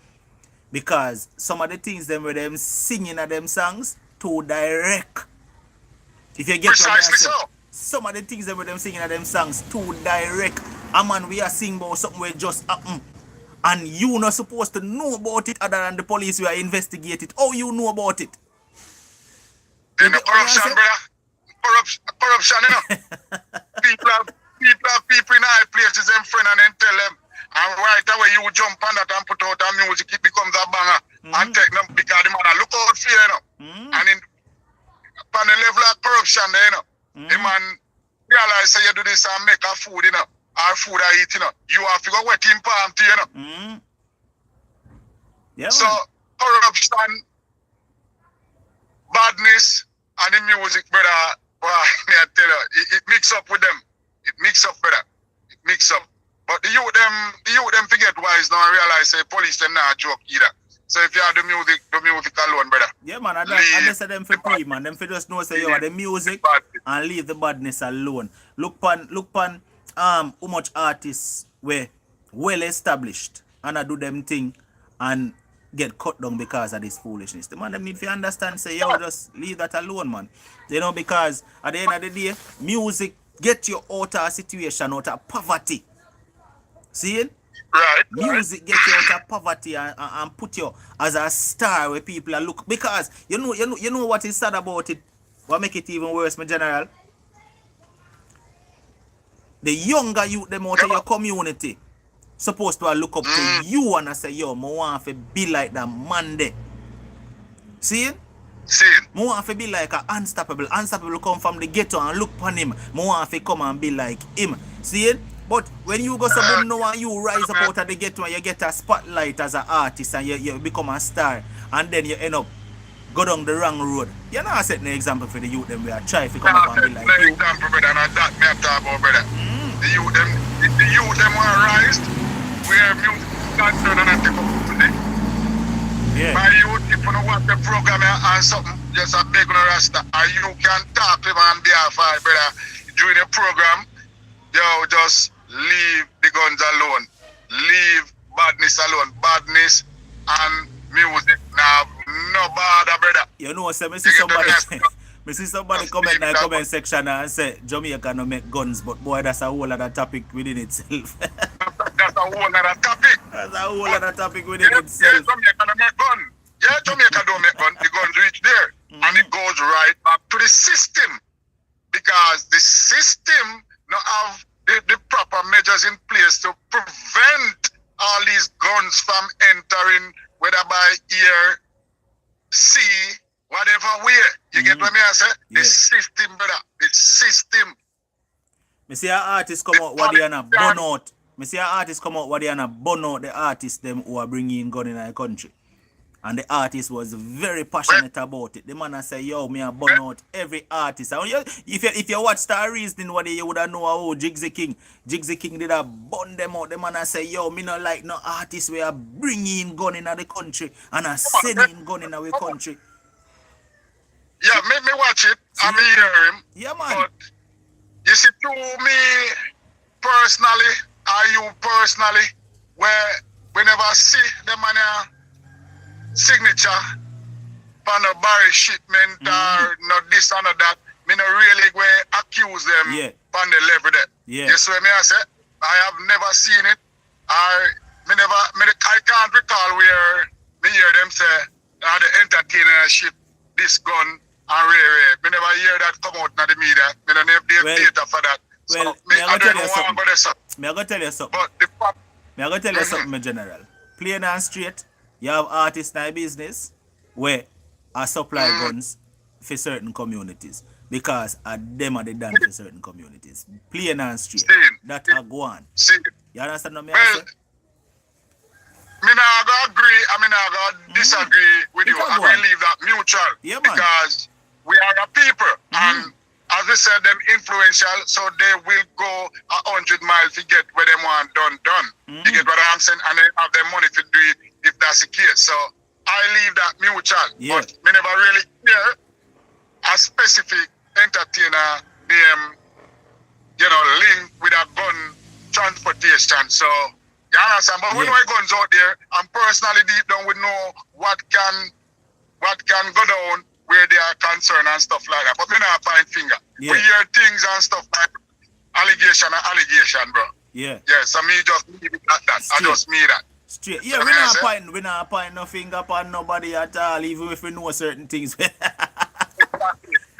Because some of the things them where them singing at them songs too direct. If you get precisely so. Some of the things them where them singing at them songs too direct. A man we are singing about something where just happen. And you not supposed to know about it other than the police who are investigate it. How you know about it? Then the corruption, brother. Corruption, you know. people have people in high places, them friend, and then tell them, and right away you jump on that and put out a music, it becomes a banger, and take them because the man look out for you, you know. And in upon the level of corruption, there, you know, the man realize say you do this and make a food, you know, or food I eat, you know, you have to go wet in palm to, you know. Yeah. So corruption, badness, and the music, brother. Well, I tell you, it mix up with them. It mix up, brother. It mix up. But the youth them forget wise now and realize say police them not a joke either. So if you have the music alone, brother. Yeah, man, I just say them for free, man. Them for just know say you have the music and leave the badness alone. Look pan how much artists were well established and I do them thing and get cut down because of this foolishness. The man them need to understand say yo just leave that alone, man. You know, because at the end of the day, music get you out of a situation, out of poverty. See it? Right. Music get you out of poverty and put you as a star where people are look. Because you know what is sad about it? What make it even worse, my general? The younger youth them out of your community supposed to look up to you and I say, yo, I want to be like that man there. See it? See it. I want to be like a unstoppable. Unstoppable come from the ghetto and look upon him. I want to come and be like him. See it? But when you go somewhere now and you rise up out of the ghetto and you get a spotlight as an artist and you become a star and then you end up go down the wrong road. You know I set an example for the youth them we are trying to come up and be like you. Example, brother, and that me have talk about, brother. The youth them want rise where music can turn and take up today. Yeah. My youth, if you don't watch the program and something, just a big no rasta, and you can talk to him on behalf of brother during the program, yo, just leave the guns alone. Leave badness alone. Badness and music. Now, no bother, brother. You know, so me see somebody comment in the comment section and say Jamaica no make guns, but boy, that's a whole other topic within itself. That's a whole other topic. That's a whole other topic within itself. Yeah, Jamaica don't make gun. Yeah, Jamaica don't make gun. The guns reach there. And it goes right back to the system. Because the system now have the proper measures in place to prevent all these guns from entering, whether by air, sea, whatever way. You get what me I say? The system, brother. The system. Me see an artist come out what they are not burn out. Me see an artist come out what they are not burn out the artists them who are bringing gun in our country. And the artist was very passionate about it. The man say, yo, me a burn out every artist. And if you watch Star Reasoning, what you would have know how Jigsy King did a burn them out. The man say, yo, me not like no artist where bring in gun in the country and a send in gun in our country. Yeah, me watch it. I me hear him. Yeah, man. But you see, to me personally, are you personally, where we never see the man signature for no Barry shipment or no this or no that, me no really go accuse them on the level there. Yeah. You see what I say? I have never seen it. I can't recall where me hear them say the entertainer ship this gun and rare. Me never hear that come out in the media. Me don't have data for that. Well, so me I don't know what I'm going to say. Me I go tell you something. But the fact, me I go tell you something, my general. Plain and straight, you have artists in the business where I supply guns for certain communities because them are the done for certain communities. Plain and straight. That are go on. You understand what I say? Me not go agree, I mean I go disagree with you. I will leave that mutual because we are a people and as we said, them influential, so they will go 100 miles to get where they want done. You get what I'm saying? And they have the money to do it if that's the case. So I leave that mutual. But me never really hear a specific entertainer name, link with a gun transportation. So you understand? But we know guns out there, and personally deep down we know what can go down where they are concerned and stuff like that. But me not point finger. We hear things and stuff like allegation, bro. Yeah, so me just leave it at that. I just mean that. Straight. Yeah, we not point no finger upon nobody at all, even if we know certain things. Even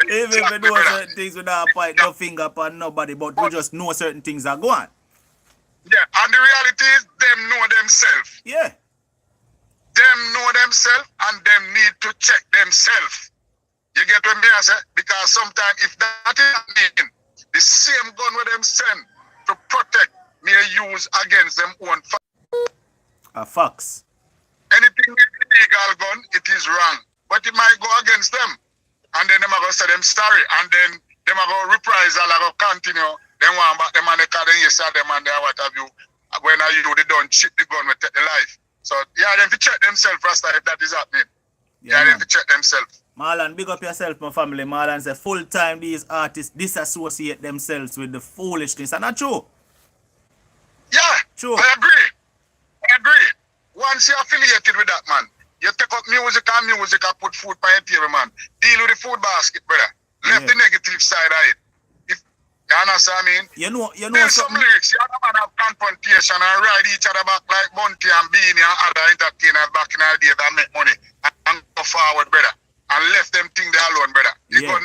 if we know certain things, we not point no finger upon nobody, but we just know certain things are going. Yeah, and the reality is them know themselves. Yeah. Them know themselves and them need to check themselves. You get what I say? Because sometimes if that is happening, the same gun with them send to protect may use against them own facts. Anything with illegal gun, it is wrong. But it might go against them. And then them are going to say them sorry. And then them are going to reprisal and go continue. Then one back them and they call them yes them and they what have you. When are you they don't shoot the gun with take the life. So yeah, them to check themselves first if that is happening. Yeah, them to check themselves. Marlon, big up yourself, my family. Marlon say full time these artists disassociate themselves with the foolishness. And not true. Yeah, true. I agree. Once you're affiliated with that man, you take up music and put food on your table, man. Deal with the food basket, brother. Left the negative side of it. If you understand what I mean? You know some lyrics, you man have confrontation and ride each other back like Bunty and Beanie and other entertainers back in the day that make money and go forward, brother. And left them thing there alone, brother. You're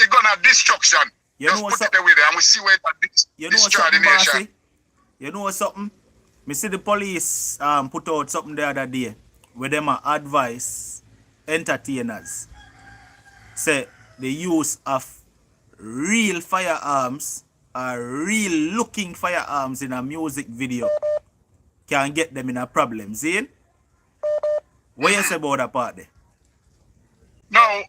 gonna destruction. Just put it away there and we see where that destroy the nation. You know something? Me see the police put out something the other day where them advise entertainers say the use of real firearms or real looking firearms in a music video can get them in a problem. See? What you say about that part there? Now,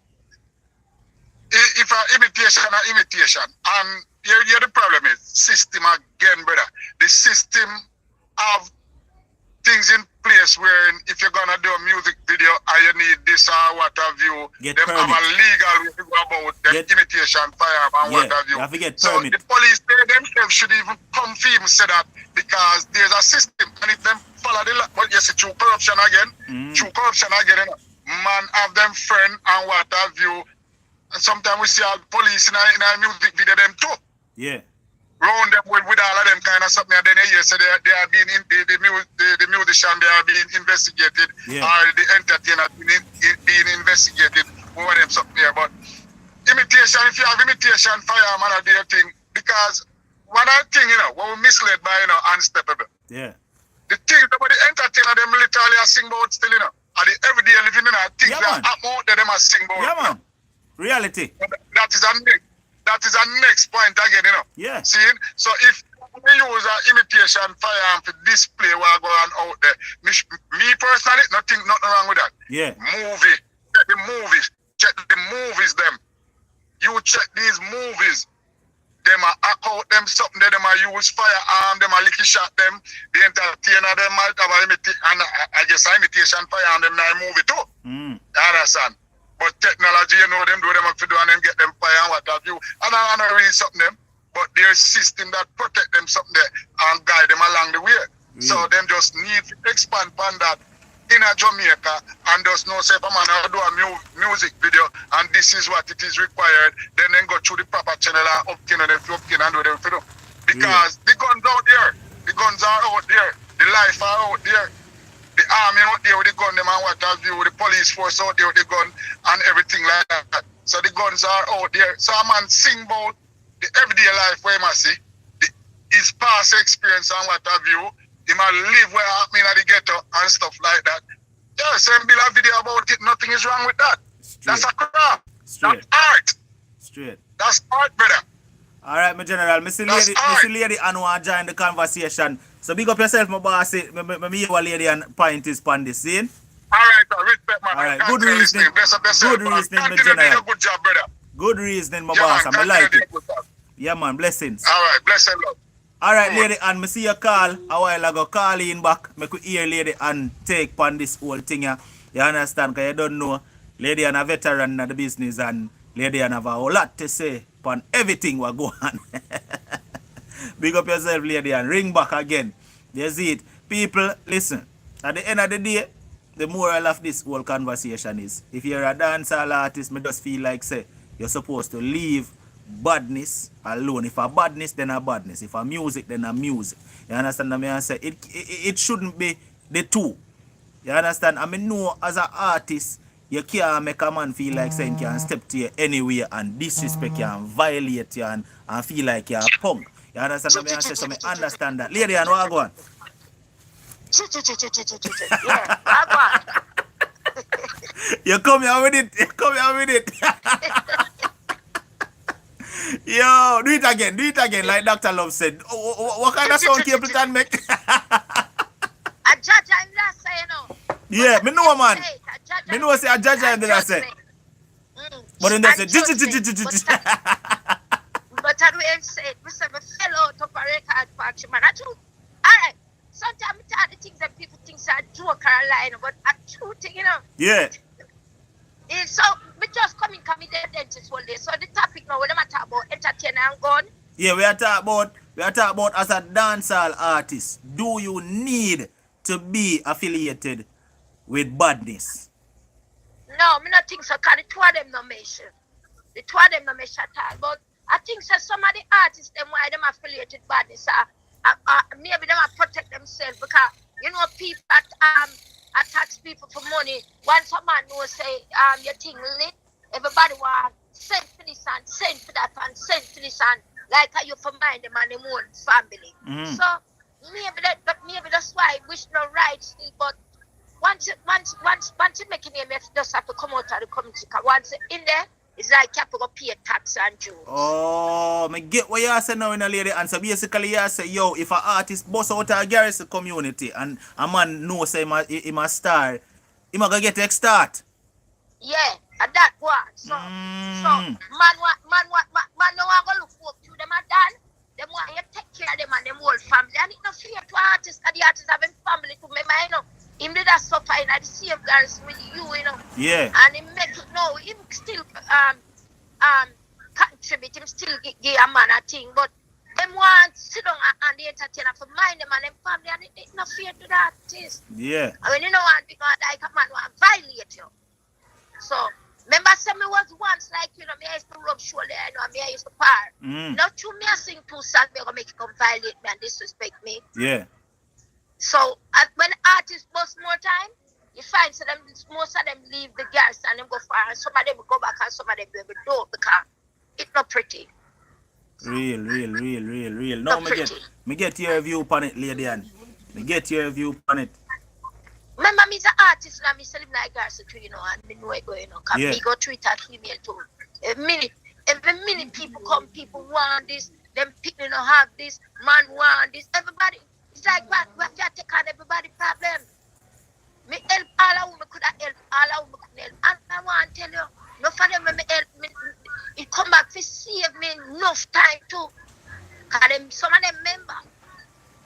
if imitation, and here the problem is system again, brother. The system have things in place where if you're gonna do a music video and you need this or what have you, them have a legal way to go about them imitation firearm and what have you. You have to get so permit. the police themselves should even come for him say that because there's a system and if them follow the law, but you see through corruption again, man have them friend and what have you. And sometimes we see all police in a music video them too. Yeah. Round them with all of them kind of something, and then you say they are being the musician they are being investigated, or the entertainer being investigated over them something here. But imitation, if you have imitation fireman or their thing, because one other thing, what we misled by unstoppable. Yeah. The thing about the entertainer them literally are sing about still, are the everyday living things that happen out there them are sing about. Yeah, man. Reality. That is a next point again, Yeah. See? So if they use an imitation firearm to display what going on out there. Me personally, nothing wrong with that. Yeah. Movie. Check the movies. Check the movies, them. You check these movies. Them a hack out them something there, them a use firearm, them a licky shot them. The entertainer them might have a I guess imitation firearm them in a movie too. You understand? But technology, you know, them do them have to do and then get them fire and what have you. And I don't read something them. But there's system that protect them something there and guide them along the way. So them just need to expand upon that in a Jamaica and just know say if a man do a music video and this is what it is required, then go through the proper channel and upkin and upkin and do them to do. Because the guns out there, the guns are out there, the life are out there, the army out there with the gun them and what have you, the police force out there with the gun and everything like that. So the guns are out there. So a man sing about the everyday life where he must see, his past experience and what have you. He might live where I mean at the ghetto and stuff like that. Yeah, same build a video about it. Nothing is wrong with that. Straight. That's a craft. That's art. Straight. That's art, brother. All right, my general. Mr. Lady and want to join the conversation. So big up yourself, my boss. Me your lady and point is on this scene. All right, respect, man. All right, good reasoning. Good reasoning, my general. Good job, brother. Good reasoning, my boss. I like it. Yeah, man. Blessings. All right, blessings, love. All right, lady, and me see you call a while ago. Call in back. Me could hear lady and take on this whole thing. You understand? Because you don't know. Lady and a veteran of the business and lady and have a whole lot to say upon everything what go on. Big up yourself, lady, and ring back again. You see it. People, listen. At the end of the day, the moral of this whole conversation is, if you're a dancehall artist, me just feel like, say, you're supposed to leave badness alone. If a badness, then a badness. If a music, then a music. You understand what I say? It shouldn't be the two. You understand? I mean, no, as an artist, you can't make a man feel like saying you can step to you anywhere and disrespect you and violate you and feel like you're a punk. You understand what I say? So I understand that. Lady, and what go on? Yeah, I go on. You come here with it. You come here with it. Yo, do it again, like Dr. Love said. What kind of sound Capleton make? A judge I'm not saying no. Yeah, me know, man. Me know say a judge I'm not say. But then they say, but I will say, Mr. Fellow to a record factory, man. I do. Alright. Sometimes I tell the things that people think are joke or line, but a true thing, you know. Yeah. So we just come to the dentist one day. So the topic now, what am I talking about? Entertainer and gun. Yeah, we are talking about as a dancehall artist, do you need to be affiliated with Badness? No, me not think so, because the two of them no mention. The two of them no mention at all. But I think so some of the artists, them why them affiliated Badness, maybe them protect themselves because, you know, people attacks people for money. Once a man knows say your thing lit, everybody want send for this and send for that and send for this and like how you for mind them and them own family. So maybe that's why I wish no rights still, but once you make a name, you just have to come out of the community. Once in there, it's like you have to go pay tax and dues. Oh, me get what you say now in a lady. And so basically you say, yo, if an artist bust out a garrison community and a man knows say he must star, he must go get a start. Yeah, and that one. So man no want to look for to them are done. Them want you take care of them and them whole family. And it's not fair to artists, and the artists having family to me, you know. Him did that suffer in the same garrison with you know. Yeah. And he make it know him still contribute, him still give a man a thing, but them want sit down and the entertainer for mind them and them family, and it's not fair to the artist. Yeah. I mean, you know what, because like a man want violate you. So remember say me was once like, you know, me I used to rub shoulder, you know, me I used to par. Not to me I sing 2 songs, me gonna make it come violate me and disrespect me. Yeah. So when artists bust more time, you find so them most of them leave the garrison and them go far, and some of them will go back and some of them will do because it's not pretty. Real. Now me get your view upon it, lady, and me get your view upon it. Remember me is an artist and me still live in a garrison too, you know, and me know it going, you know, because me go treat a female too. Every minute people come, people want this, them people don't have this, man want this, everybody. It's like what we have to take on everybody problem. Me help all of them could have help, all of them could help. And I want to tell you, no for them me help me, it come back to save me enough time too. Cause them, some of them member.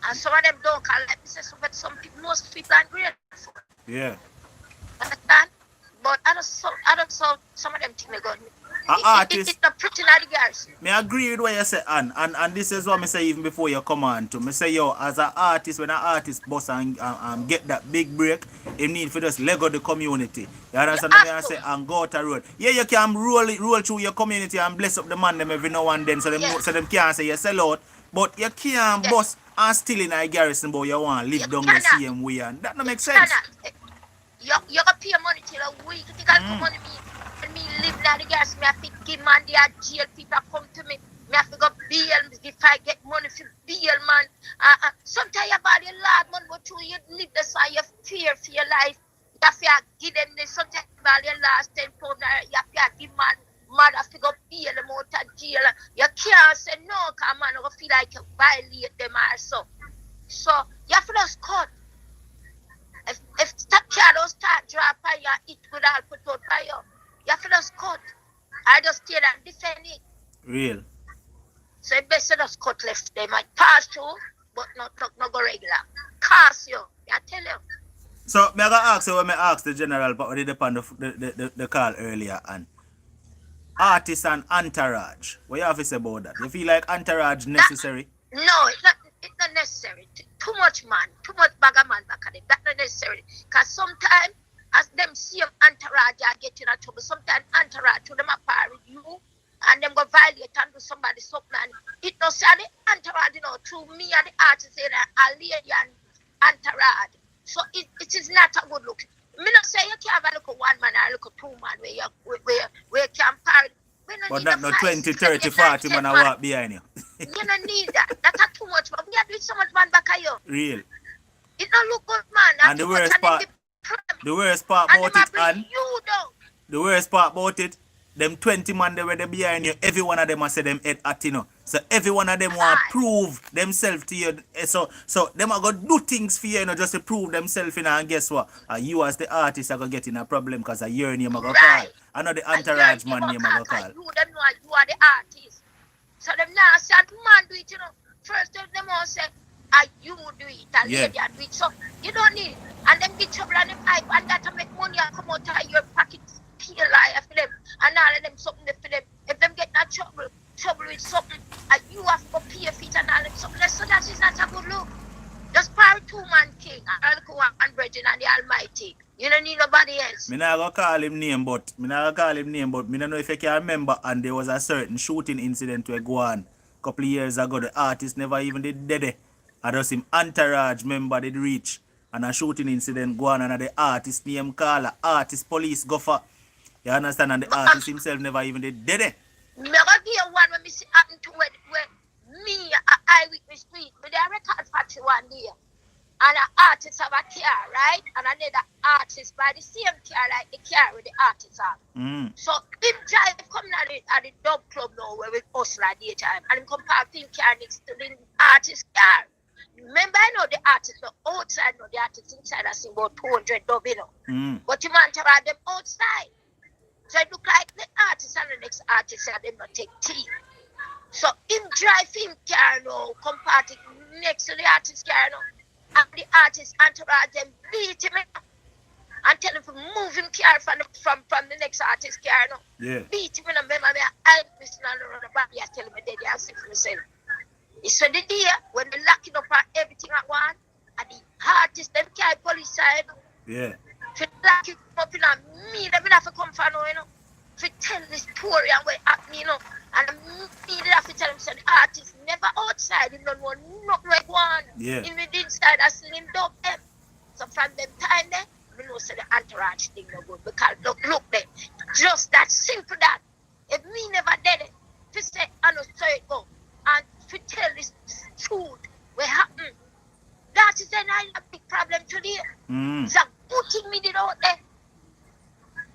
And some of them don't call like me say so, but some people, most people are grateful. Yeah. Understand? But I don't saw some of them think they got me. It's not pretty like the guys. Me agree with what you say, and this is what me say even before you come on to. Me say, yo, as an artist, when an artist boss and get that big break, he need for just lego the community. You understand what I say? And go out the road. Yeah, you can roll through your community and bless up the man them every now and then, so them can't say you sell out. But you can't boss and still in a garrison, but you want to live down the same way, and that don't make sense. You got pay money till a week. You can come on me live like the gas. Me have to give man the jail people come to me. Me have to go bail if I get money for bail, man. Sometimes you buy a lot money, but you live the side, you fear for your life. You have to give them the sometimes you buy your last 10 pounds. You have to give man have to go bail them out of jail. You can't say no, because man, you feel like you violate them also. So you have to just cut. If don't start drop fire, it would all put out fire. You have to just cut. I just stay there and defend it. Real. So it best to just cut left. They might pass through, but not go regular. Cast you. I tell you. So me I gonna ask you when me ask the general but we did upon the call earlier, and artists and entourage. What you have to say about that? You feel like entourage necessary? No, it's not necessary. Too much man, too much bagger man back at it. That's not necessary. Because sometimes, as them see entourage are getting in trouble, sometimes entourage to them apart with you, and them go violate and do somebody something. And it no say the entourage, to me and the artist say that I lay and entourage. So it is not a good look. Me not say you can't have a look at one man or look at two man where you can party. But not no 20, 30, 40 man I walk behind you. You don't need that. That's too much. But we are doing so much man back at you. Real. It don't look good, man. And the worst part about it, and the worst part about it, them 20 man they were there behind you, every one of them I say them head at So every one of them want to prove themselves to you. So them are going to do things for you, just to prove themselves, and guess what? You as the artist are going to get in a problem because your name are going to call. I know the entourage man name are going to call. You them know you are the artist. So them now say, man do it, First them all say, you do it, and lady do it. So you don't need it. And them get trouble and them hype, and that to make money and come out of your pocket. Peel life for them, and all of them something for them. If them get that trouble with something, and you have to pay for it and all them something, so that is not a good look. Just power two-man king, and look one brethren and the Almighty. You don't need nobody else. Me not gonna call him name, but me don't know if you can remember, and there was a certain shooting incident where go on a couple of years ago. The artist never even did dead. I just him entourage member did reach, and a shooting incident go on, and the artist name caller, artist police go for. You understand? And the artist himself never even did it. Me gonna give you one when me see happen to where me I with me street, but they record party one day. And an artist have a car, right? And another artist by the same car, like the car with the artist have. So him drive coming at the dub club now where we hustle at daytime, and him come park him car next to the artist car. Remember, I know the artist no outside, no the artist inside. I see about 200 dub, But you man to ride them outside. So it look like the artist and the next artist and them not take tea. So him drive him car now, come party next to the artist car now. And the artist entourage them beat him and tell him to move him car from the next artist car now. Yeah. Beat him and remember me, I listen around the back, I tell him that I see for myself. It's so the day when they locking up and everything at one, and the artist them carry police side. Yeah. For lock it up in me, they have to come for now, to tell the story and what happened, and me, they have to tell them, so the artist never outside, he don't know nothing like one. Yeah. In the inside, I see him dog them. So from them time there, we know so the entourage thing no good, because look there, just that simple that, if me never did it, to say, I know so it go, and to tell this truth, what happened, that is a big problem today. So good thing me did out there.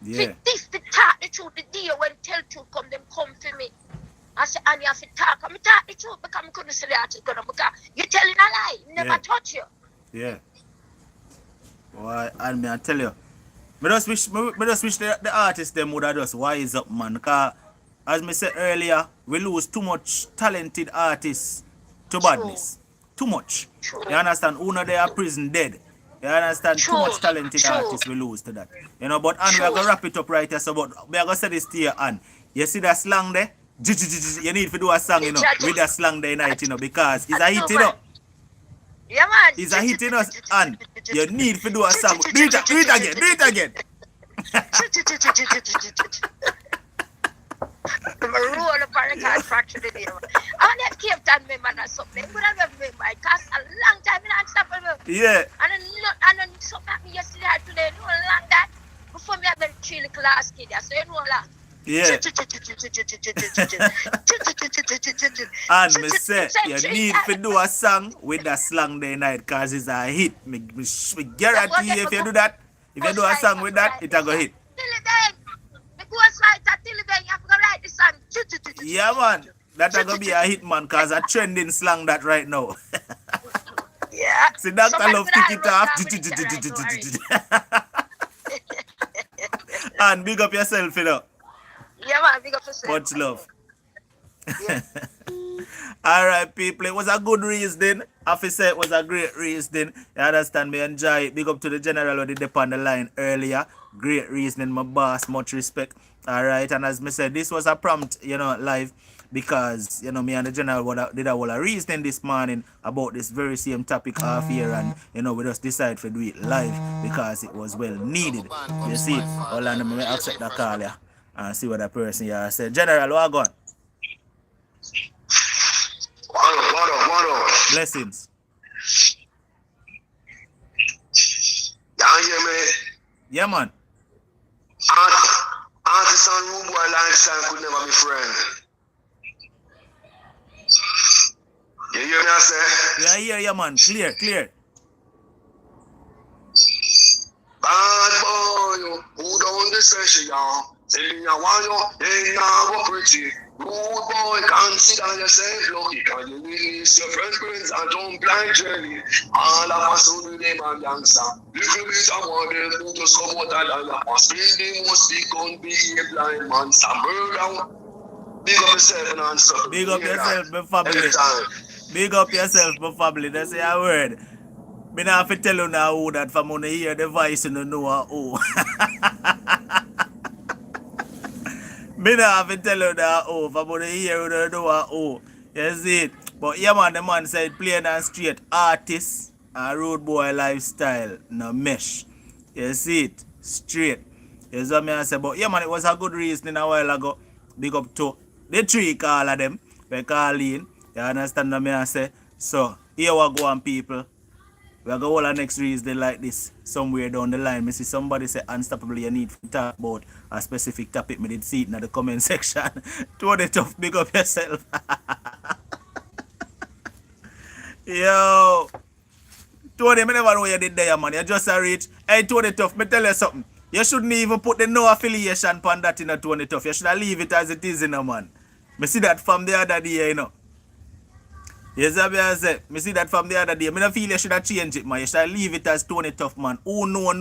Yeah. This the talk the truth the day when tell truth come them come for me. I said, and you have to talk. I'm talk the truth because I couldn't say the artist because you're telling a lie. Never touch you. Yeah. Why? And me I tell you, me just wish the artists them would have just wise up, man. Cause as me said earlier, we lose too much talented artists to badness. Too much. True. You understand? Uno they are prison dead. You understand? True. Too much talented artists we lose to that. You know, but and we are gonna wrap it up right here. So but we are gonna say this to you, and you see that slang there? You need to do a song, you know, with that slang there night, you know, because it's a hit, you know. Yeah, man. It's a hit in us, and you need to do a song. Do it again. I'm a roll up on the card fracture the day. I want to keep that member or something. But I don't remember. It cost a long time in unstoppable. Yeah. And then something happened yesterday or today. You know, long that. Before me, I have 3 little last kid. So you know, long. Yeah. And me say, you need to do a song with that slang day night because it's a hit. Me guarantee you if you do that, if you do a song with that, it's a go hit. Yeah, man. That's going to be a hit, man, because a trending slang that right now. Yeah. See, Dr. Love kick it off. And big up yourself, you know. Yeah, man, big up yourself. Much love. Yeah. Alright, people, it was a good reasoning. Officer, it was a great reasoning. You understand me? Enjoy it. Big up to the general who did on the line earlier. Great reasoning, my boss. Much respect. Alright, and as me said, this was a prompt, you know, live because, you know, me and the general did a whole reasoning this morning about this very same topic off here, and, you know, we just decided to do it live because it was well needed. You see? Hold on, let me accept the call here and see what that person here said. General, what going? What up? Blessings. You hear me? Yeah, man. Artist and rude boy lifestyle could never be friend. You hear me, I say? Yeah, I hear you, man. Clear. Bad boy, who don't listen, y'all? Telling you why you ain't now pretty. Rude boy, consider yourself lucky. Can you release your friends and don't blind journey? All of us who do them and youngster. Little bit of water, who just come out and I spend the most big gun, be a blind man. Some murder. Big up yourself and answer. Big up yourself, my family. Big up yourself, my family. That's a word. Me not have to tell you now who that from when you hear the voice and you know who. Me not have to tell you that who from when you hear you know who. You see it? But yeah, man, the man said plain and straight, artist and road boy lifestyle, no mesh. You see it? Straight. You see what I say? But yeah, man, it was a good reasoning a while ago. Big up to the 3 call of them. We call in. You understand what I say? So, here we go on, people. We're going to hold our next reason like this somewhere down the line. I see somebody say unstoppable, you need to talk about a specific topic. I did see it in the comment section. Tony Tough, big up yourself. Yo. Tony, I never know you did there, man. You just a reach. Hey, Tony Tough, me tell you something. You shouldn't even put the no affiliation on that in a Tony Tough. You should leave it as it is, you know, man. I see that from the other day, you know. Yes, I said, I see that from the other day. I don't feel you should have changed it, man. You should leave it as Tony Tough, man. Oh, no.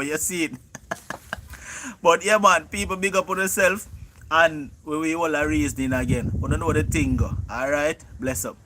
You see it? But yeah, man, people big up on themselves. And we all are reasoning again. We don't know the thing go. Alright? Bless up.